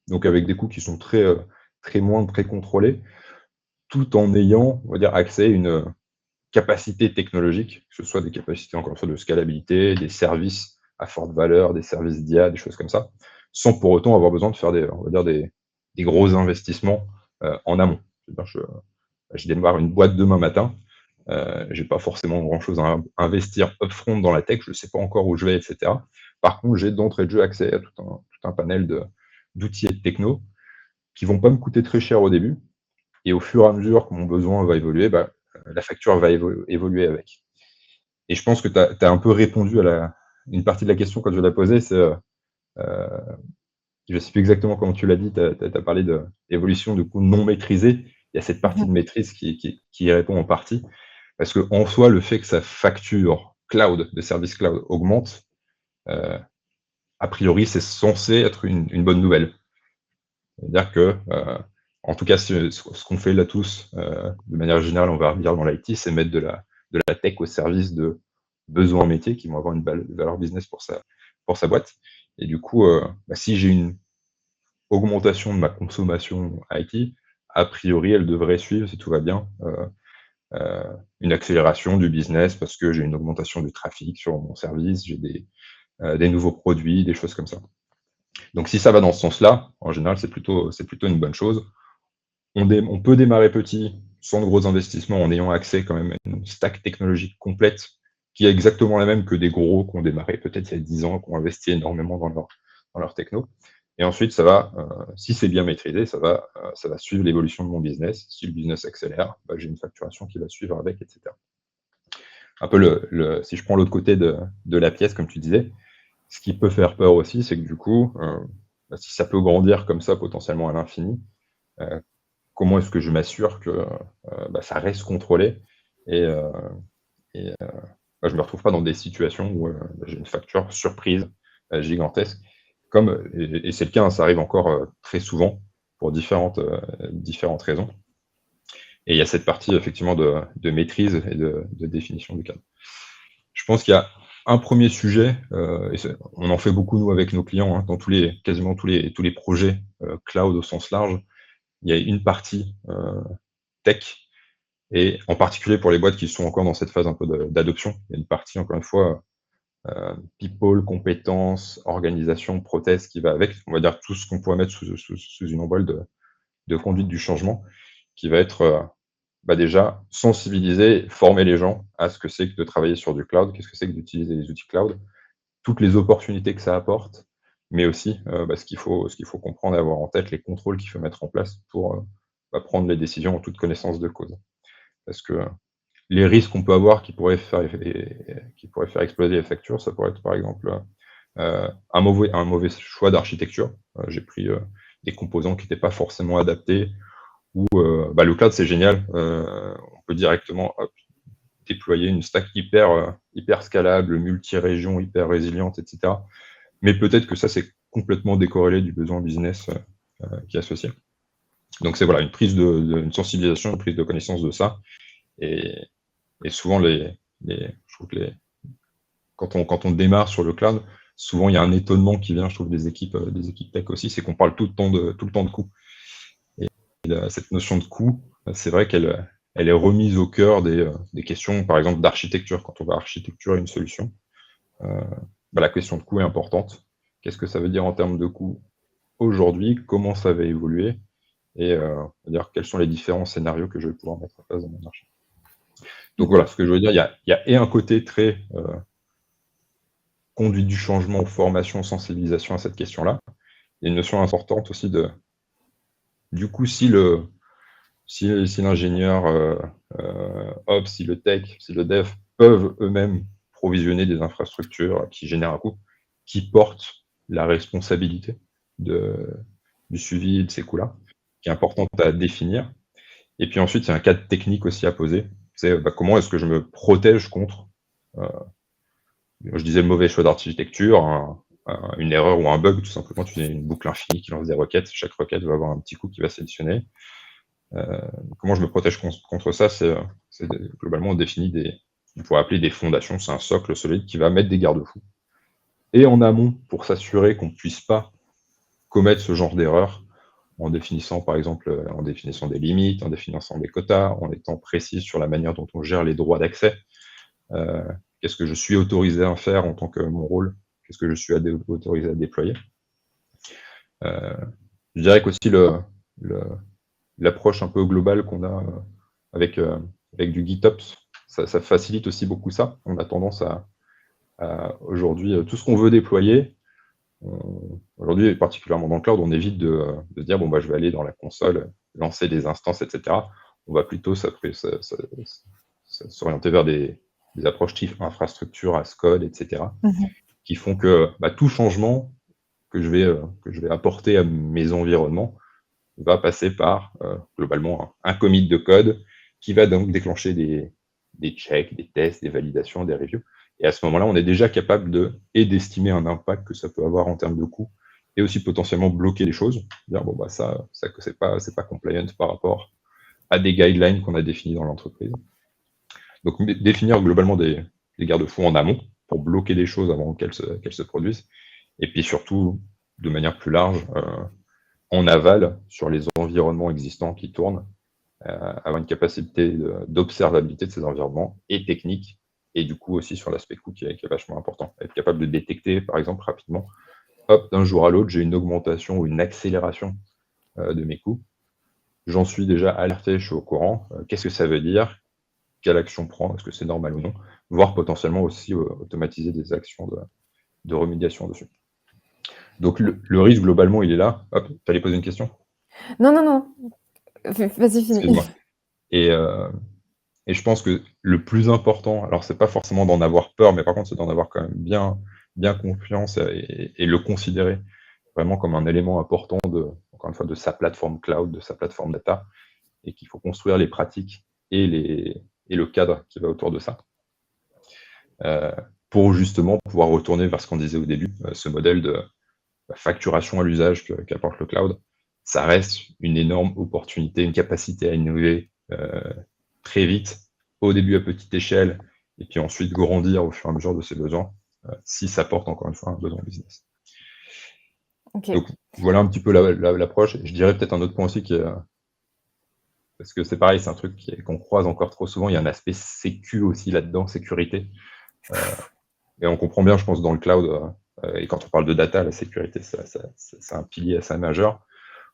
donc avec des coûts qui sont très moindres, très contrôlés, tout en ayant, on va dire, accès à une capacité technologique, que ce soit des capacités, encore une fois, de scalabilité, des services à forte valeur, des services d'IA, des choses comme ça, sans pour autant avoir besoin de faire des gros investissements en amont. Je démarre une boîte demain matin, j'ai pas forcément grand-chose à investir upfront dans la tech, je ne sais pas encore où je vais, etc. Par contre, j'ai d'entrée de jeu accès à tout un panel d'outils et de techno qui vont pas me coûter très cher au début, et au fur et à mesure que mon besoin va évoluer, la facture va évoluer avec. Et je pense que tu as un peu répondu à une partie de la question quand je l'ai posée, c'est, je ne sais plus exactement comment tu l'as dit, tu as parlé d'évolution de coûts non maîtrisés. Il y a cette partie de maîtrise qui y répond en partie, parce qu'en soi, le fait que sa facture cloud, de service cloud, augmente, a priori, c'est censé être une bonne nouvelle. C'est-à-dire que, en tout cas, ce qu'on fait là tous, de manière générale, on va dire dans l'IT, c'est mettre de la tech au service de besoins métiers qui vont avoir une valeur business pour sa boîte. Et du coup, si j'ai une augmentation de ma consommation IT, a priori, elle devrait suivre, si tout va bien, une accélération du business parce que j'ai une augmentation du trafic sur mon service, j'ai des nouveaux produits, des choses comme ça. Donc si ça va dans ce sens-là, en général, c'est plutôt une bonne chose. On peut démarrer petit, sans de gros investissements, en ayant accès quand même à une stack technologique complète, qui est exactement la même que des gros qui ont démarré peut-être il y a 10 ans, qui ont investi énormément dans leur techno. Et ensuite, ça va, si c'est bien maîtrisé, ça va suivre l'évolution de mon business. Si le business accélère, j'ai une facturation qui va suivre avec, etc. un peu si je prends l'autre côté de la pièce, comme tu disais, ce qui peut faire peur aussi, c'est que du coup, si ça peut grandir comme ça potentiellement à l'infini, comment est-ce que je m'assure que ça reste contrôlé et je ne me retrouve pas dans des situations où j'ai une facture surprise gigantesque, et c'est le cas, hein, ça arrive encore très souvent pour différentes raisons. Et il y a cette partie effectivement de maîtrise et de définition du cadre. Je pense qu'il y a un premier sujet, on en fait beaucoup nous avec nos clients, hein, dans quasiment tous les projets cloud au sens large. Il y a une partie tech, et en particulier pour les boîtes qui sont encore dans cette phase un peu d'adoption, il y a une partie, encore une fois, people, compétences, organisation, process qui va avec, on va dire tout ce qu'on pourrait mettre sous une ombrelle de conduite du changement, qui va être déjà sensibiliser, former les gens à ce que c'est que de travailler sur du cloud, qu'est-ce que c'est que d'utiliser les outils cloud, toutes les opportunités que ça apporte, mais aussi ce qu'il faut comprendre et avoir en tête, les contrôles qu'il faut mettre en place pour prendre les décisions en toute connaissance de cause. Parce que les risques qu'on peut avoir qui pourraient faire exploser les factures, ça pourrait être par exemple un mauvais choix d'architecture. J'ai pris des composants qui n'étaient pas forcément adaptés, ou le cloud c'est génial, on peut directement déployer une stack hyper scalable, multi-région, hyper résiliente, etc. Mais peut-être que ça c'est complètement décorrélé du besoin business qui est associé. Donc c'est une prise une sensibilisation, une prise de connaissance de ça. Et souvent, je trouve que quand on démarre sur le cloud, souvent il y a un étonnement qui vient, je trouve, des équipes tech aussi, c'est qu'on parle tout le temps de coût. Et cette notion de coût, c'est vrai qu'elle est remise au cœur des questions, par exemple, d'architecture. Quand on va architecturer une solution, la question de coût est importante. Qu'est-ce que ça veut dire en termes de coût aujourd'hui? Comment ça va évoluer? Et dire quels sont les différents scénarios que je vais pouvoir mettre en place dans mon marché. Donc voilà, ce que je veux dire, il y a et un côté très conduite du changement, formation, sensibilisation à cette question-là. Il y a une notion importante aussi du coup, si l'ingénieur Ops, si le tech, si le dev peuvent eux-mêmes provisionner des infrastructures qui génèrent un coût, qui portent la responsabilité du suivi de ces coûts-là, qui est importante à définir. Et puis ensuite, il y a un cadre technique aussi à poser. C'est comment est-ce que je me protège contre, je disais, le mauvais choix d'architecture, une erreur ou un bug, tout simplement. Tu as une boucle infinie qui lance des requêtes. Chaque requête va avoir un petit coût qui va sélectionner. Comment je me protège contre ça? C'est globalement, on définit on pourrait appeler des fondations. C'est un socle solide qui va mettre des garde-fous. Et en amont, pour s'assurer qu'on ne puisse pas commettre ce genre d'erreur, en définissant, par exemple, en définissant des limites, en définissant des quotas, en étant précis sur la manière dont on gère les droits d'accès. Qu'est-ce que je suis autorisé à faire en tant que mon rôle? Qu'est-ce que je suis autorisé à déployer? Je dirais qu'aussi l'approche un peu globale qu'on a avec du GitOps, ça facilite aussi beaucoup ça. On a tendance à aujourd'hui, tout ce qu'on veut déployer, aujourd'hui, particulièrement dans le cloud, on évite de dire je vais aller dans la console, lancer des instances, etc. On va plutôt s'orienter vers des approches type infrastructure, as code, etc. qui font que tout changement que je vais apporter à mes environnements va passer par globalement un commit de code qui va donc déclencher des checks, des tests, des validations, des reviews. Et à ce moment-là, on est déjà capable d'estimer un impact que ça peut avoir en termes de coût, et aussi potentiellement bloquer les choses. Dire ça c'est pas compliant par rapport à des guidelines qu'on a définis dans l'entreprise. Donc définir globalement des garde-fous en amont pour bloquer les choses avant qu'elles se produisent. Et puis surtout, de manière plus large, en aval, sur les environnements existants qui tournent, avoir une capacité d'observabilité de ces environnements et technique, et du coup aussi sur l'aspect coût qui est vachement important. Être capable de détecter, par exemple, rapidement, d'un jour à l'autre, j'ai une augmentation ou une accélération de mes coûts. J'en suis déjà alerté, je suis au courant. Qu'est-ce que ça veut dire? Quelle action prendre? Est-ce que c'est normal ou non? Voire potentiellement aussi automatiser des actions de remédiation dessus. Donc le risque, globalement, il est là. Hop, tu allais poser une question? Non. Vas-y, finis. Excuse-moi. Et Et je pense que le plus important, alors c'est pas forcément d'en avoir peur, mais par contre, c'est d'en avoir quand même bien confiance et le considérer vraiment comme un élément important encore une fois, de sa plateforme cloud, de sa plateforme data, et qu'il faut construire les pratiques et le cadre qui va autour de ça. Pour justement pouvoir retourner vers ce qu'on disait au début, ce modèle de facturation à l'usage qu'apporte le cloud, ça reste une énorme opportunité, une capacité à innover très vite, au début à petite échelle, et puis ensuite grandir au fur et à mesure de ses besoins, si ça porte encore une fois un besoin business. Ok. Donc voilà un petit peu l'approche. Je dirais peut-être un autre point aussi parce que c'est pareil, c'est un truc qu'on croise encore trop souvent, il y a un aspect sécu aussi là-dedans, sécurité. Et on comprend bien, je pense, dans le cloud, et quand on parle de data, la sécurité, c'est un pilier assez majeur.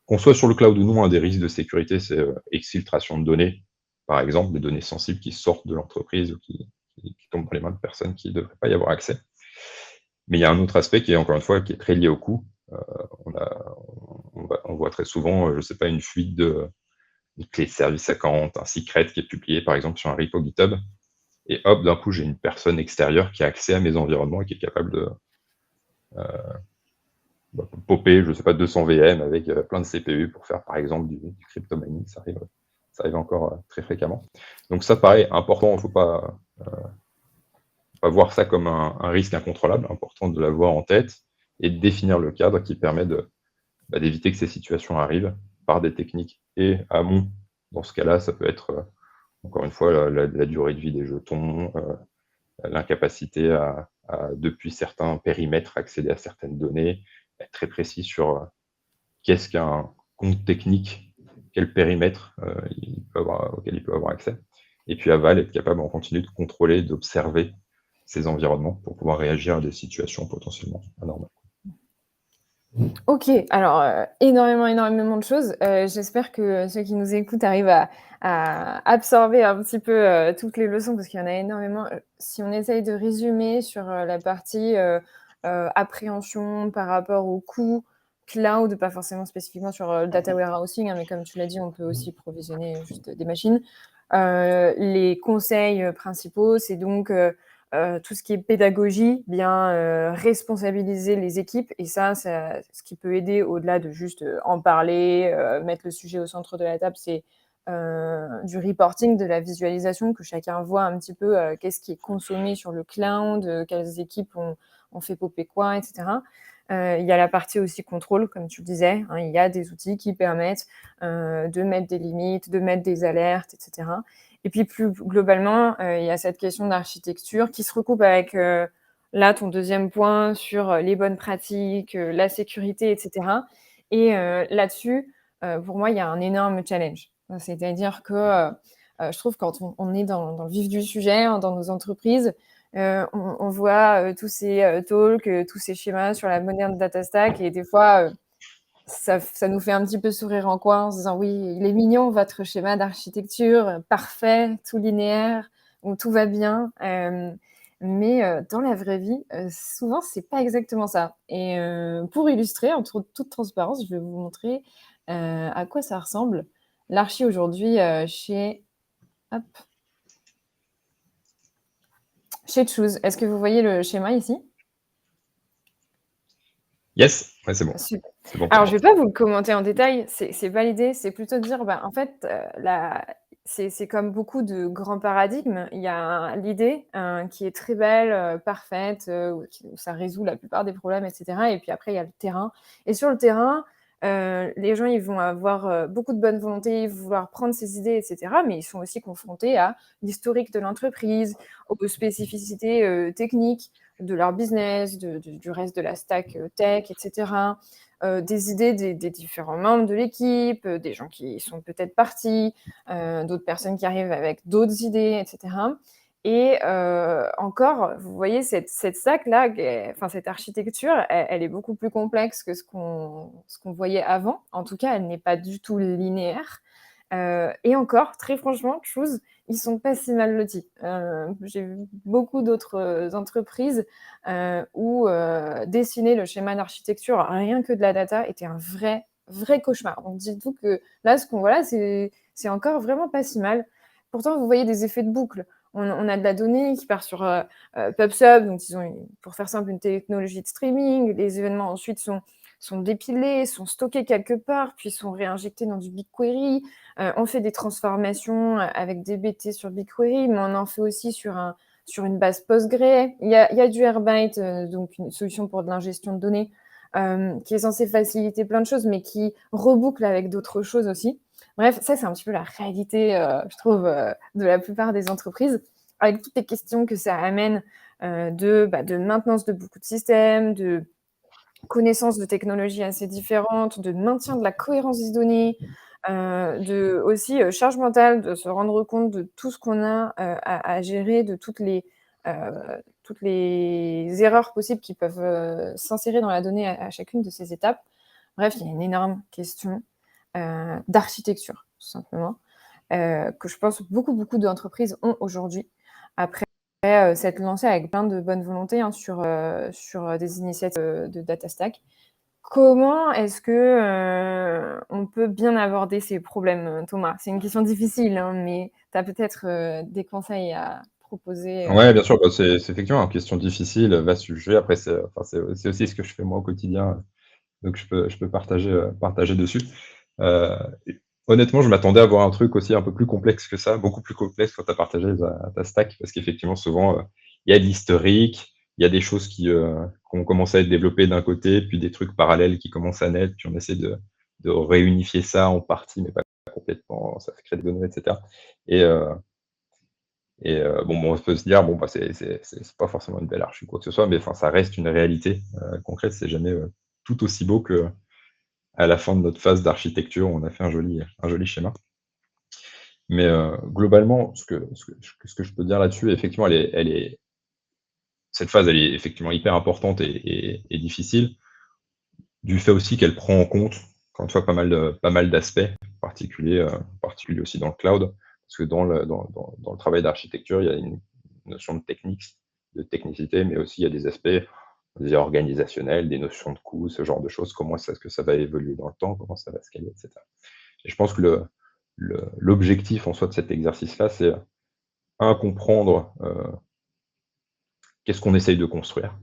Qu'on soit sur le cloud ou non, un des risques de sécurité, c'est exfiltration de données, par exemple, des données sensibles qui sortent de l'entreprise ou qui tombent dans les mains de personnes qui ne devraient pas y avoir accès. Mais il y a un autre aspect qui est, encore une fois, qui est très lié au coût. On voit très souvent, je ne sais pas, une fuite une clé de service account, un secret qui est publié, par exemple, sur un repo GitHub. Et hop, d'un coup, j'ai une personne extérieure qui a accès à mes environnements et qui est capable de popper, je ne sais pas, 200 VM avec plein de CPU pour faire, par exemple, du crypto mining. Ça arrive encore très fréquemment. Donc ça, pareil, important, il ne faut pas voir ça comme un risque incontrôlable, important de l'avoir en tête et de définir le cadre qui permet d'éviter que ces situations arrivent par des techniques et amont. Dans ce cas-là, ça peut être, encore une fois, la durée de vie des jetons, l'incapacité à, depuis certains périmètres, accéder à certaines données, être très précis sur qu'est-ce qu'un compte technique, quel périmètre auquel il peut avoir accès. Et puis aval, être capable en continu de contrôler, d'observer ces environnements pour pouvoir réagir à des situations potentiellement anormales. Ok, alors énormément de choses. J'espère que ceux qui nous écoutent arrivent à absorber un petit peu toutes les leçons parce qu'il y en a énormément. Si on essaye de résumer sur la partie appréhension par rapport au coût cloud, pas forcément spécifiquement sur le data warehousing, hein, mais comme tu l'as dit, on peut aussi provisionner juste des machines. Les conseils principaux, c'est donc tout ce qui est pédagogie, bien responsabiliser les équipes. Et ça, ce qui peut aider au-delà de juste en parler, mettre le sujet au centre de la table, c'est du reporting, de la visualisation, que chacun voit un petit peu qu'est-ce qui est consommé sur le cloud, quelles équipes ont fait popper quoi, etc. Il y a la partie aussi contrôle, comme tu le disais. Hein, il y a des outils qui permettent de mettre des limites, de mettre des alertes, etc. Et puis plus globalement, il y a cette question d'architecture qui se recoupe avec là ton deuxième point sur les bonnes pratiques, la sécurité, etc. Et là-dessus, pour moi, il y a un énorme challenge. C'est-à-dire que je trouve quand on est dans le vif du sujet, hein, dans nos entreprises, on voit tous ces talks, tous ces schémas sur la moderne data stack et des fois, ça nous fait un petit peu sourire en coin en se disant oui, il est mignon votre schéma d'architecture, parfait, tout linéaire, où tout va bien. Mais dans la vraie vie, souvent, c'est pas exactement ça. Et pour illustrer, en toute transparence, je vais vous montrer à quoi ça ressemble. L'archi aujourd'hui hop, chez Choose. Est-ce que vous voyez le schéma ici? Yes, ouais, c'est bon. Super. C'est bon. Alors, je vais pas vous le commenter en détail, c'est pas l'idée, c'est plutôt de dire, en fait, c'est comme beaucoup de grands paradigmes, il y a l'idée, qui est très belle, parfaite, où ça résout la plupart des problèmes et cetera et puis après il y a le terrain et sur le terrain, les gens, ils vont avoir, beaucoup de bonne volonté, ils vont vouloir prendre ces idées et cetera mais ils sont aussi confrontés à l'historique de l'entreprise, aux spécificités, techniques de leur business, du reste de la stack tech, etc. Des idées des différents membres de l'équipe, des gens qui sont peut-être partis, d'autres personnes qui arrivent avec d'autres idées, etc. Et encore, vous voyez, cette stack-là, enfin, cette architecture, elle est beaucoup plus complexe que ce qu'on voyait avant. En tout cas, elle n'est pas du tout linéaire. Et encore, très franchement, Choose, ils sont pas si mal lotis. J'ai vu beaucoup d'autres entreprises où dessiner le schéma d'architecture, rien que de la data, était un vrai cauchemar. Donc dites-vous que là, ce qu'on voit là, c'est encore vraiment pas si mal. pourtant, vous voyez des effets de boucle. On a de la donnée qui part sur PubSub, donc ils ont, pour faire simple, une technologie de streaming. Les événements ensuite sont dépilés, sont stockés quelque part, puis sont réinjectés dans du BigQuery. On fait des transformations avec DBT sur BigQuery, mais on en fait aussi sur une base Postgre. Il y a du Airbyte, donc une solution pour de l'ingestion de données, qui est censée faciliter plein de choses, mais qui reboucle avec d'autres choses aussi. Bref, ça, c'est un petit peu la réalité, je trouve, de la plupart des entreprises, avec toutes les questions que ça amène de maintenance de beaucoup de systèmes, de connaissance de technologies assez différentes, de maintien de la cohérence des données, de aussi charge mentale, de se rendre compte de tout ce qu'on a à gérer, de toutes les erreurs possibles qui peuvent s'insérer dans la donnée à chacune de ces étapes. Bref, il y a une énorme question d'architecture, tout simplement, que je pense beaucoup d'entreprises ont aujourd'hui, après s'être lancées avec plein de bonne volonté sur des initiatives de data stack. Comment est-ce que on peut bien aborder ces problèmes, Thomas? C'est une question difficile, hein, mais tu as peut-être des conseils à proposer. Ouais, bien sûr, bah, c'est effectivement une question difficile, vaste sujet. Après, c'est aussi ce que je fais moi au quotidien, donc je peux partager dessus. Et honnêtement, je m'attendais à voir un truc aussi un peu plus complexe que ça, beaucoup plus complexe quand tu as partagé ta stack, parce qu'effectivement, souvent, il y a de l'historique, il y a des choses qui ont commencé à être développées d'un côté, puis des trucs parallèles qui commencent à naître, puis on essaie de réunifier ça en partie, mais pas complètement, ça fait créer des données, etc. Bon, on peut se dire, bon, bah, c'est pas forcément une belle archi ou quoi que ce soit, mais enfin, ça reste une réalité concrète. C'est jamais tout aussi beau que à la fin de notre phase d'architecture, on a fait un joli schéma. Mais globalement, ce que je peux dire là-dessus, effectivement, cette phase, elle est effectivement hyper importante et difficile, du fait aussi qu'elle prend en compte, encore une fois, pas mal d'aspects particuliers aussi dans le cloud, parce que dans le travail d'architecture, il y a une notion de technicité, mais aussi il y a des aspects, on va dire, organisationnels, des notions de coût, ce genre de choses, comment est-ce que ça va évoluer dans le temps, comment ça va scaler, etc. Et je pense que l'objectif en soi de cet exercice-là, c'est comprendre qu'est-ce qu'on essaye de construire.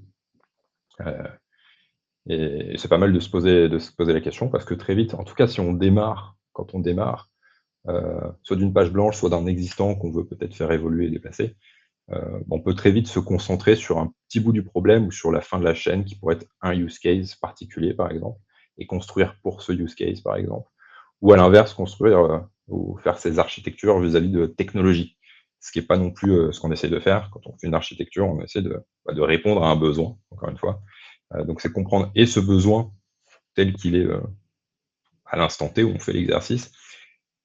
Et c'est pas mal de se poser la question, parce que très vite, en tout cas si on démarre, quand on démarre, soit d'une page blanche, soit d'un existant qu'on veut peut-être faire évoluer et déplacer, on peut très vite se concentrer sur un petit bout du problème ou sur la fin de la chaîne qui pourrait être un use case particulier, par exemple, et construire pour ce use case, par exemple. Ou à l'inverse, construire ou faire ses architectures vis-à-vis de technologies. Ce qui n'est pas non plus ce qu'on essaie de faire. Quand on fait une architecture, on essaie de répondre à un besoin, encore une fois. Donc c'est comprendre et ce besoin tel qu'il est à l'instant T où on fait l'exercice,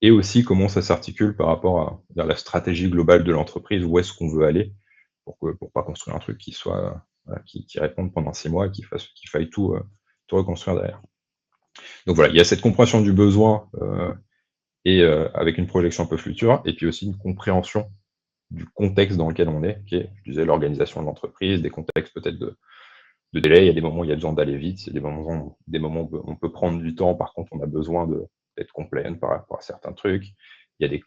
et aussi comment ça s'articule par rapport à la stratégie globale de l'entreprise, où est-ce qu'on veut aller, pour pas construire un truc qui soit qui réponde pendant 6 mois et qu'il faille tout reconstruire derrière. Donc voilà, il y a cette compréhension du besoin et avec une projection un peu future, et puis aussi une compréhension du contexte dans lequel on est, qui est, je disais, l'organisation de l'entreprise, des contextes peut-être de délai. Il y a des moments où il y a besoin d'aller vite, il y a des moments où on peut prendre du temps, par contre on a besoin d'être compliant par rapport à certains trucs. Il y a des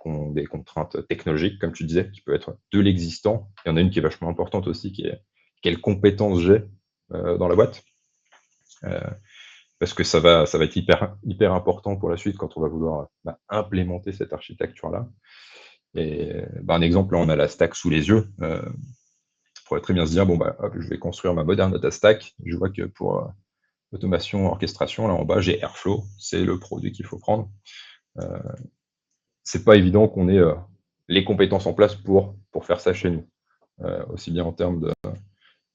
contraintes technologiques, comme tu disais, qui peuvent être de l'existant. Il y en a une qui est vachement importante aussi, qui est quelles compétences j'ai dans la boîte. Parce que ça va être hyper important pour la suite quand on va vouloir implémenter cette architecture-là. Et un exemple, là, on a la stack sous les yeux. On pourrait très bien se dire, bon, hop, je vais construire ma moderne data stack. Je vois que pour automation, orchestration, là en bas, j'ai Airflow. C'est le produit qu'il faut prendre. C'est pas évident qu'on ait les compétences en place pour faire ça chez nous. Aussi bien en termes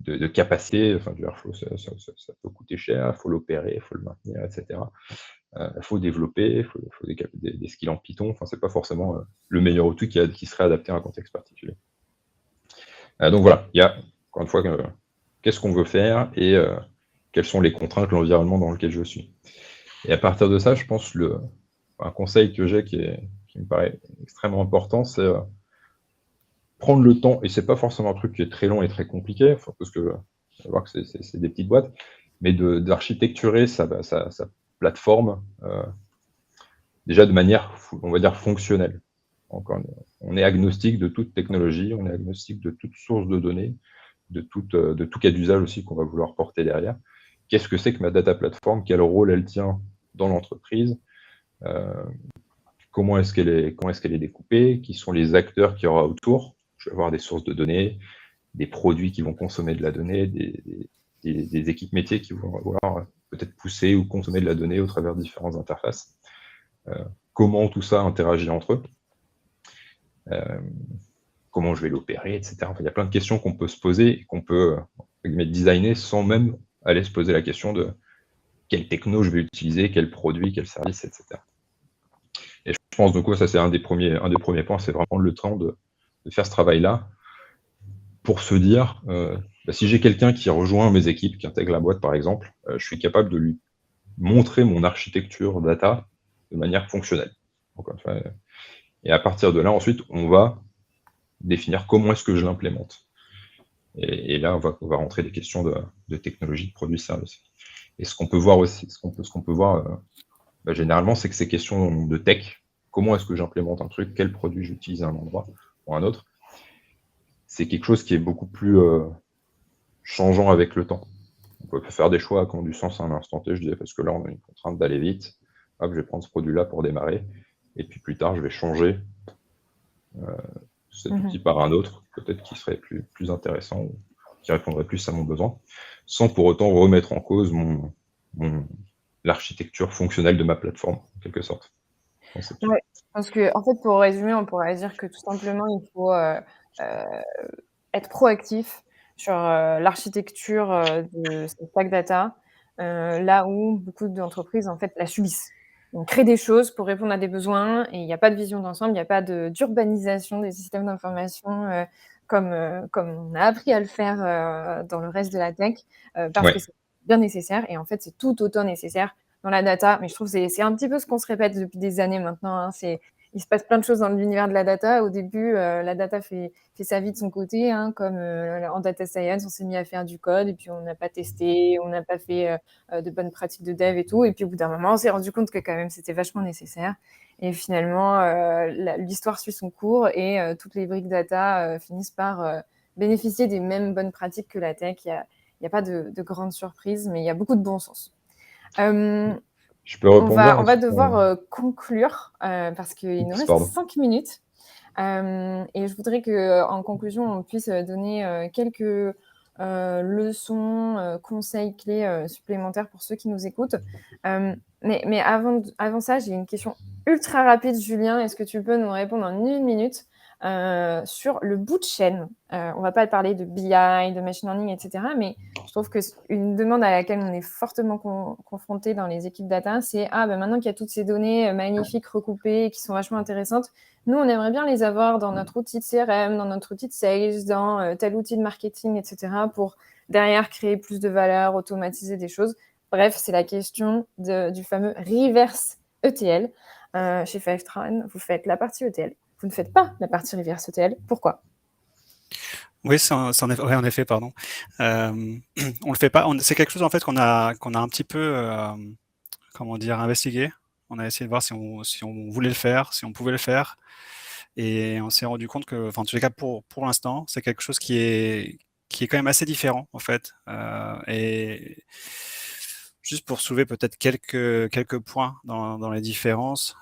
de capacité, enfin, du Airflow, ça peut coûter cher, il faut l'opérer, il faut le maintenir, etc. Il faut développer, il faut des skills en Python. Enfin, c'est pas forcément le meilleur outil qui serait adapté à un contexte particulier. Donc voilà, il y a, encore une fois, qu'est-ce qu'on veut faire et quelles sont les contraintes, l'environnement dans lequel je suis. Et à partir de ça, je pense un conseil que j'ai qui me paraît extrêmement important, c'est prendre le temps, et c'est pas forcément un truc qui est très long et très compliqué, parce que on va voir que c'est des petites boîtes, mais d'architecturer sa plateforme déjà de manière, on va dire, fonctionnelle. on est agnostique de toute technologie, on est agnostique de toute source de données, de tout cas d'usage aussi qu'on va vouloir porter derrière. Qu'est-ce que c'est que ma data platform? Quel rôle elle tient dans l'entreprise? Comment est-ce qu'elle est découpée? Qui sont les acteurs qu'il y aura autour? Je vais avoir des sources de données, des produits qui vont consommer de la donnée, des équipes métiers qui vont avoir peut-être pousser ou consommer de la donnée au travers de différentes interfaces. Comment tout ça interagit entre eux, comment je vais l'opérer, etc. Enfin, il y a plein de questions qu'on peut se poser et qu'on peut designer sans même aller se poser la question de quelle techno je vais utiliser, quel produit, quel service, etc. Et je pense, du coup, ça c'est un des premiers points, c'est vraiment le temps de faire ce travail-là pour se dire, si j'ai quelqu'un qui rejoint mes équipes, qui intègre la boîte par exemple, je suis capable de lui montrer mon architecture data de manière fonctionnelle. Donc, et à partir de là, ensuite, on va définir comment est-ce que je l'implémente. Et là, on va rentrer des questions de technologie, de produits, services. Et ce qu'on peut voir aussi, généralement, c'est que ces questions de tech, comment est-ce que j'implémente un truc, quel produit j'utilise à un endroit ou à un autre, c'est quelque chose qui est beaucoup plus changeant avec le temps. On peut faire des choix qui ont du sens à un instant T, je disais, parce que là, on a une contrainte d'aller vite. Hop, je vais prendre ce produit-là pour démarrer. Et puis plus tard, je vais changer cet outil par un autre, peut-être qui serait plus intéressant, ou qui répondrait plus à mon besoin, sans pour autant remettre en cause l'architecture fonctionnelle de ma plateforme, en quelque sorte. Ouais, parce que, en fait, pour résumer, on pourrait dire que tout simplement, il faut être proactif sur l'architecture de cette stack data, là où beaucoup d'entreprises, en fait, la subissent. On crée des choses pour répondre à des besoins et il n'y a pas de vision d'ensemble, il n'y a pas d'urbanisation des systèmes d'information comme on a appris à le faire dans le reste de la tech, parce que c'est bien nécessaire et en fait, c'est tout autant nécessaire dans la data. Mais je trouve que c'est un petit peu ce qu'on se répète depuis des années maintenant, hein. Il se passe plein de choses dans l'univers de la data. Au début, la data fait sa vie de son côté, hein, comme en data science, on s'est mis à faire du code et puis on n'a pas testé, on n'a pas fait de bonnes pratiques de dev et tout. Et puis au bout d'un moment, on s'est rendu compte que quand même c'était vachement nécessaire. Et finalement, l'histoire suit son cours et toutes les briques data finissent par bénéficier des mêmes bonnes pratiques que la tech. Il n'y a pas de grandes surprises, mais il y a beaucoup de bon sens. Je peux répondre. On va devoir conclure parce qu'il nous reste 5 minutes. Et je voudrais qu'en conclusion, on puisse donner quelques leçons, conseils, clés supplémentaires pour ceux qui nous écoutent. Mais avant ça, j'ai une question ultra rapide, Julien. Est-ce que tu peux nous répondre en 1 minute sur le bout de chaîne? On ne va pas parler de BI, de machine learning, etc. Mais je trouve qu'une demande à laquelle on est fortement confronté dans les équipes data, c'est maintenant qu'il y a toutes ces données magnifiques recoupées qui sont vachement intéressantes, nous, on aimerait bien les avoir dans notre outil de CRM, dans notre outil de sales, dans tel outil de marketing, etc. pour derrière créer plus de valeur, automatiser des choses. Bref, c'est la question du fameux reverse ETL. Chez Fivetran, vous faites la partie ETL. Vous ne faites pas la partie reverse ETL. Pourquoi ? Oui, en effet, pardon. On le fait pas. C'est quelque chose en fait qu'on a un petit peu, investigué. On a essayé de voir si on voulait le faire, si on pouvait le faire, et on s'est rendu compte que, en tous les cas, pour l'instant, c'est quelque chose qui est quand même assez différent en fait. Et juste pour soulever peut-être quelques points dans les différences.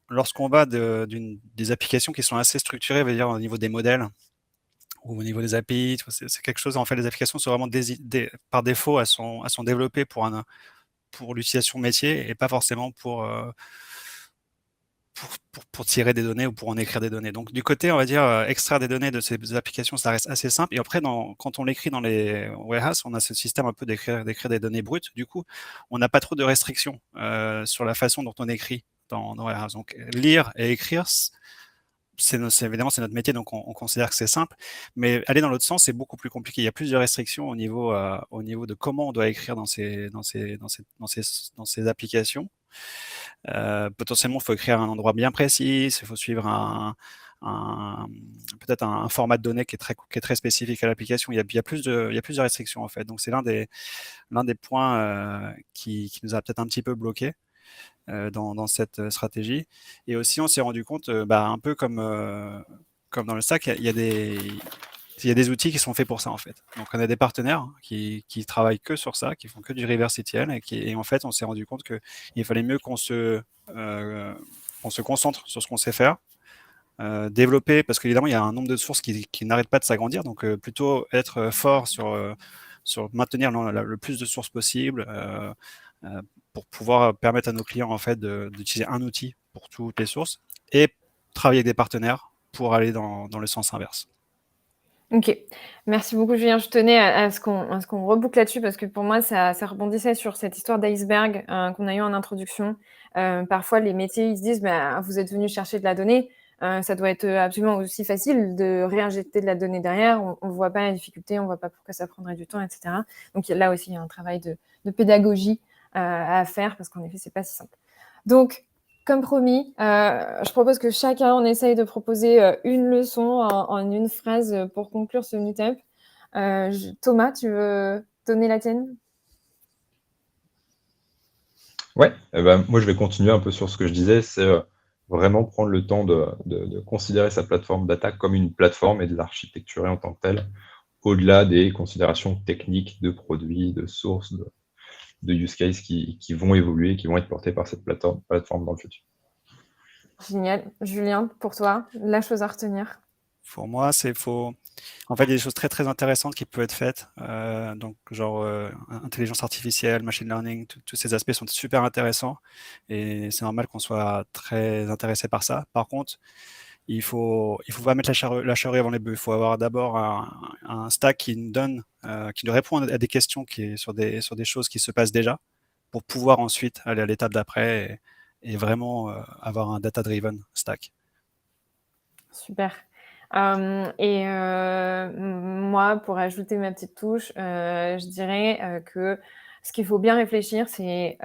Lorsqu'on va des applications qui sont assez structurées, veut dire au niveau des modèles ou au niveau des API, c'est quelque chose, en fait, les applications sont vraiment par défaut, elles sont développées pour l'utilisation métier et pas forcément pour tirer des données ou pour en écrire des données. Donc du côté, on va dire, extraire des données de ces applications, ça reste assez simple. Et après, quand on l'écrit dans les warehouses, on a ce système un peu d'écrire des données brutes. Du coup, on n'a pas trop de restrictions sur la façon dont on écrit dans warehouse. Donc lire et écrire, évidemment, c'est notre métier, donc on considère que c'est simple. Mais aller dans l'autre sens, c'est beaucoup plus compliqué. Il y a plusieurs restrictions au niveau de comment on doit écrire dans ces applications. Potentiellement, il faut écrire à un endroit bien précis, il faut suivre peut-être un format de données qui est très spécifique à l'application. Il y a plus de restrictions en fait. Donc c'est l'un des points qui nous a peut-être un petit peu bloqué. dans cette stratégie. Et aussi, on s'est rendu compte, un peu comme dans le stack, il y a des outils qui sont faits pour ça en fait. Donc on a des partenaires qui travaillent que sur ça, qui font que du reverse ETL et en fait on s'est rendu compte qu'il fallait mieux qu'on se concentre sur ce qu'on sait faire, développer, parce qu'évidemment il y a un nombre de sources qui n'arrêtent pas de s'agrandir, donc plutôt être fort sur maintenir le plus de sources possible, pour pouvoir permettre à nos clients en fait d'utiliser un outil pour toutes les sources et travailler avec des partenaires pour aller dans le sens inverse. OK. Merci beaucoup, Julien. Je tenais à ce qu'on reboucle là-dessus parce que pour moi, ça rebondissait sur cette histoire d'iceberg, qu'on a eu en introduction. Parfois, les métiers, ils se disent: «Bah, vous êtes venus chercher de la donnée, ça doit être absolument aussi facile de réinjecter de la donnée derrière. On voit pas la difficulté, on voit pas pourquoi ça prendrait du temps» et cetera. Donc là aussi, il y a un travail de pédagogie, à faire parce qu'en effet, c'est pas si simple. Donc comme promis, je propose que chacun, on essaye de proposer une leçon en une phrase pour conclure ce meet-up. Thomas, tu veux donner la tienne? Ouais, moi je vais continuer un peu sur ce que je disais, c'est vraiment prendre le temps de considérer sa plateforme data comme une plateforme et de l'architecturer en tant que telle, au-delà des considérations techniques de produits, de sources, de use cases qui vont évoluer, qui vont être portés par cette plateforme dans le futur. Génial. Julien, pour toi, la chose à retenir? Pour moi, en fait, il y a des choses très très intéressantes qui peuvent être faites. Donc, genre intelligence artificielle, machine learning, tous ces aspects sont super intéressants et c'est normal qu'on soit très intéressé par ça. Par contre, il faut pas mettre la charrue avant les bœufs. Il faut avoir d'abord un stack qui nous répond à des questions sur des choses qui se passent déjà, pour pouvoir ensuite aller à l'étape d'après et vraiment avoir un data-driven stack. Super. Moi, pour ajouter ma petite touche, je dirais, que ce qu'il faut bien réfléchir, c'est,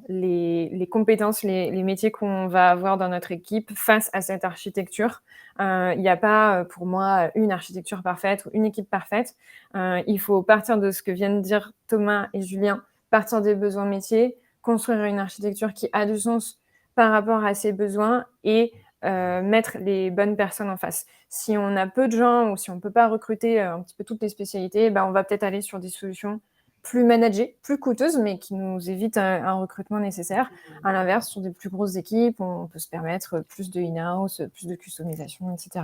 les compétences, les métiers qu'on va avoir dans notre équipe face à cette architecture. Il n'y a pas, pour moi, une architecture parfaite ou une équipe parfaite. Il faut partir de ce que viennent de dire Thomas et Julien, partir des besoins métiers, construire une architecture qui a du sens par rapport à ces besoins et mettre les bonnes personnes en face. Si on a peu de gens ou si on ne peut pas recruter un petit peu toutes les spécialités, on va peut-être aller sur des solutions plus managées, plus coûteuses, mais qui nous évitent un recrutement nécessaire. À l'inverse, sur des plus grosses équipes, on peut se permettre plus de in-house, plus de customisation, etc.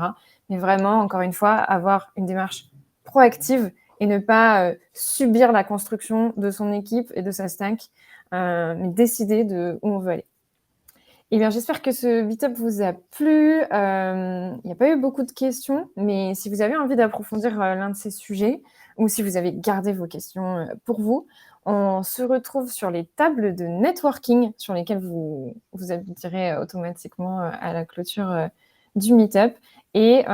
Mais vraiment, encore une fois, avoir une démarche proactive et ne pas subir la construction de son équipe et de sa stack, mais décider de où on veut aller. Eh bien, j'espère que ce meet-up vous a plu. Il n'y a pas eu beaucoup de questions, mais si vous avez envie d'approfondir l'un de ces sujets ou si vous avez gardé vos questions pour vous, on se retrouve sur les tables de networking sur lesquelles vous appuierez automatiquement à la clôture du meet-up. Et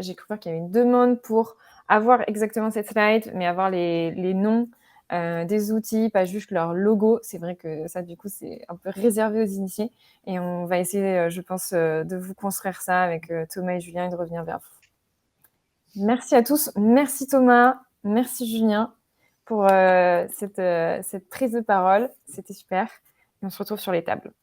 j'ai cru voir qu'il y avait une demande pour avoir exactement cette slide, mais avoir les noms des outils, pas juste leur logo. C'est vrai que ça, du coup, c'est un peu réservé aux initiés. Et on va essayer, je pense, de vous construire ça avec Thomas et Julien et de revenir vers vous. Merci à tous. Merci Thomas. Merci Julien pour cette prise de parole. C'était super. Et on se retrouve sur les tables.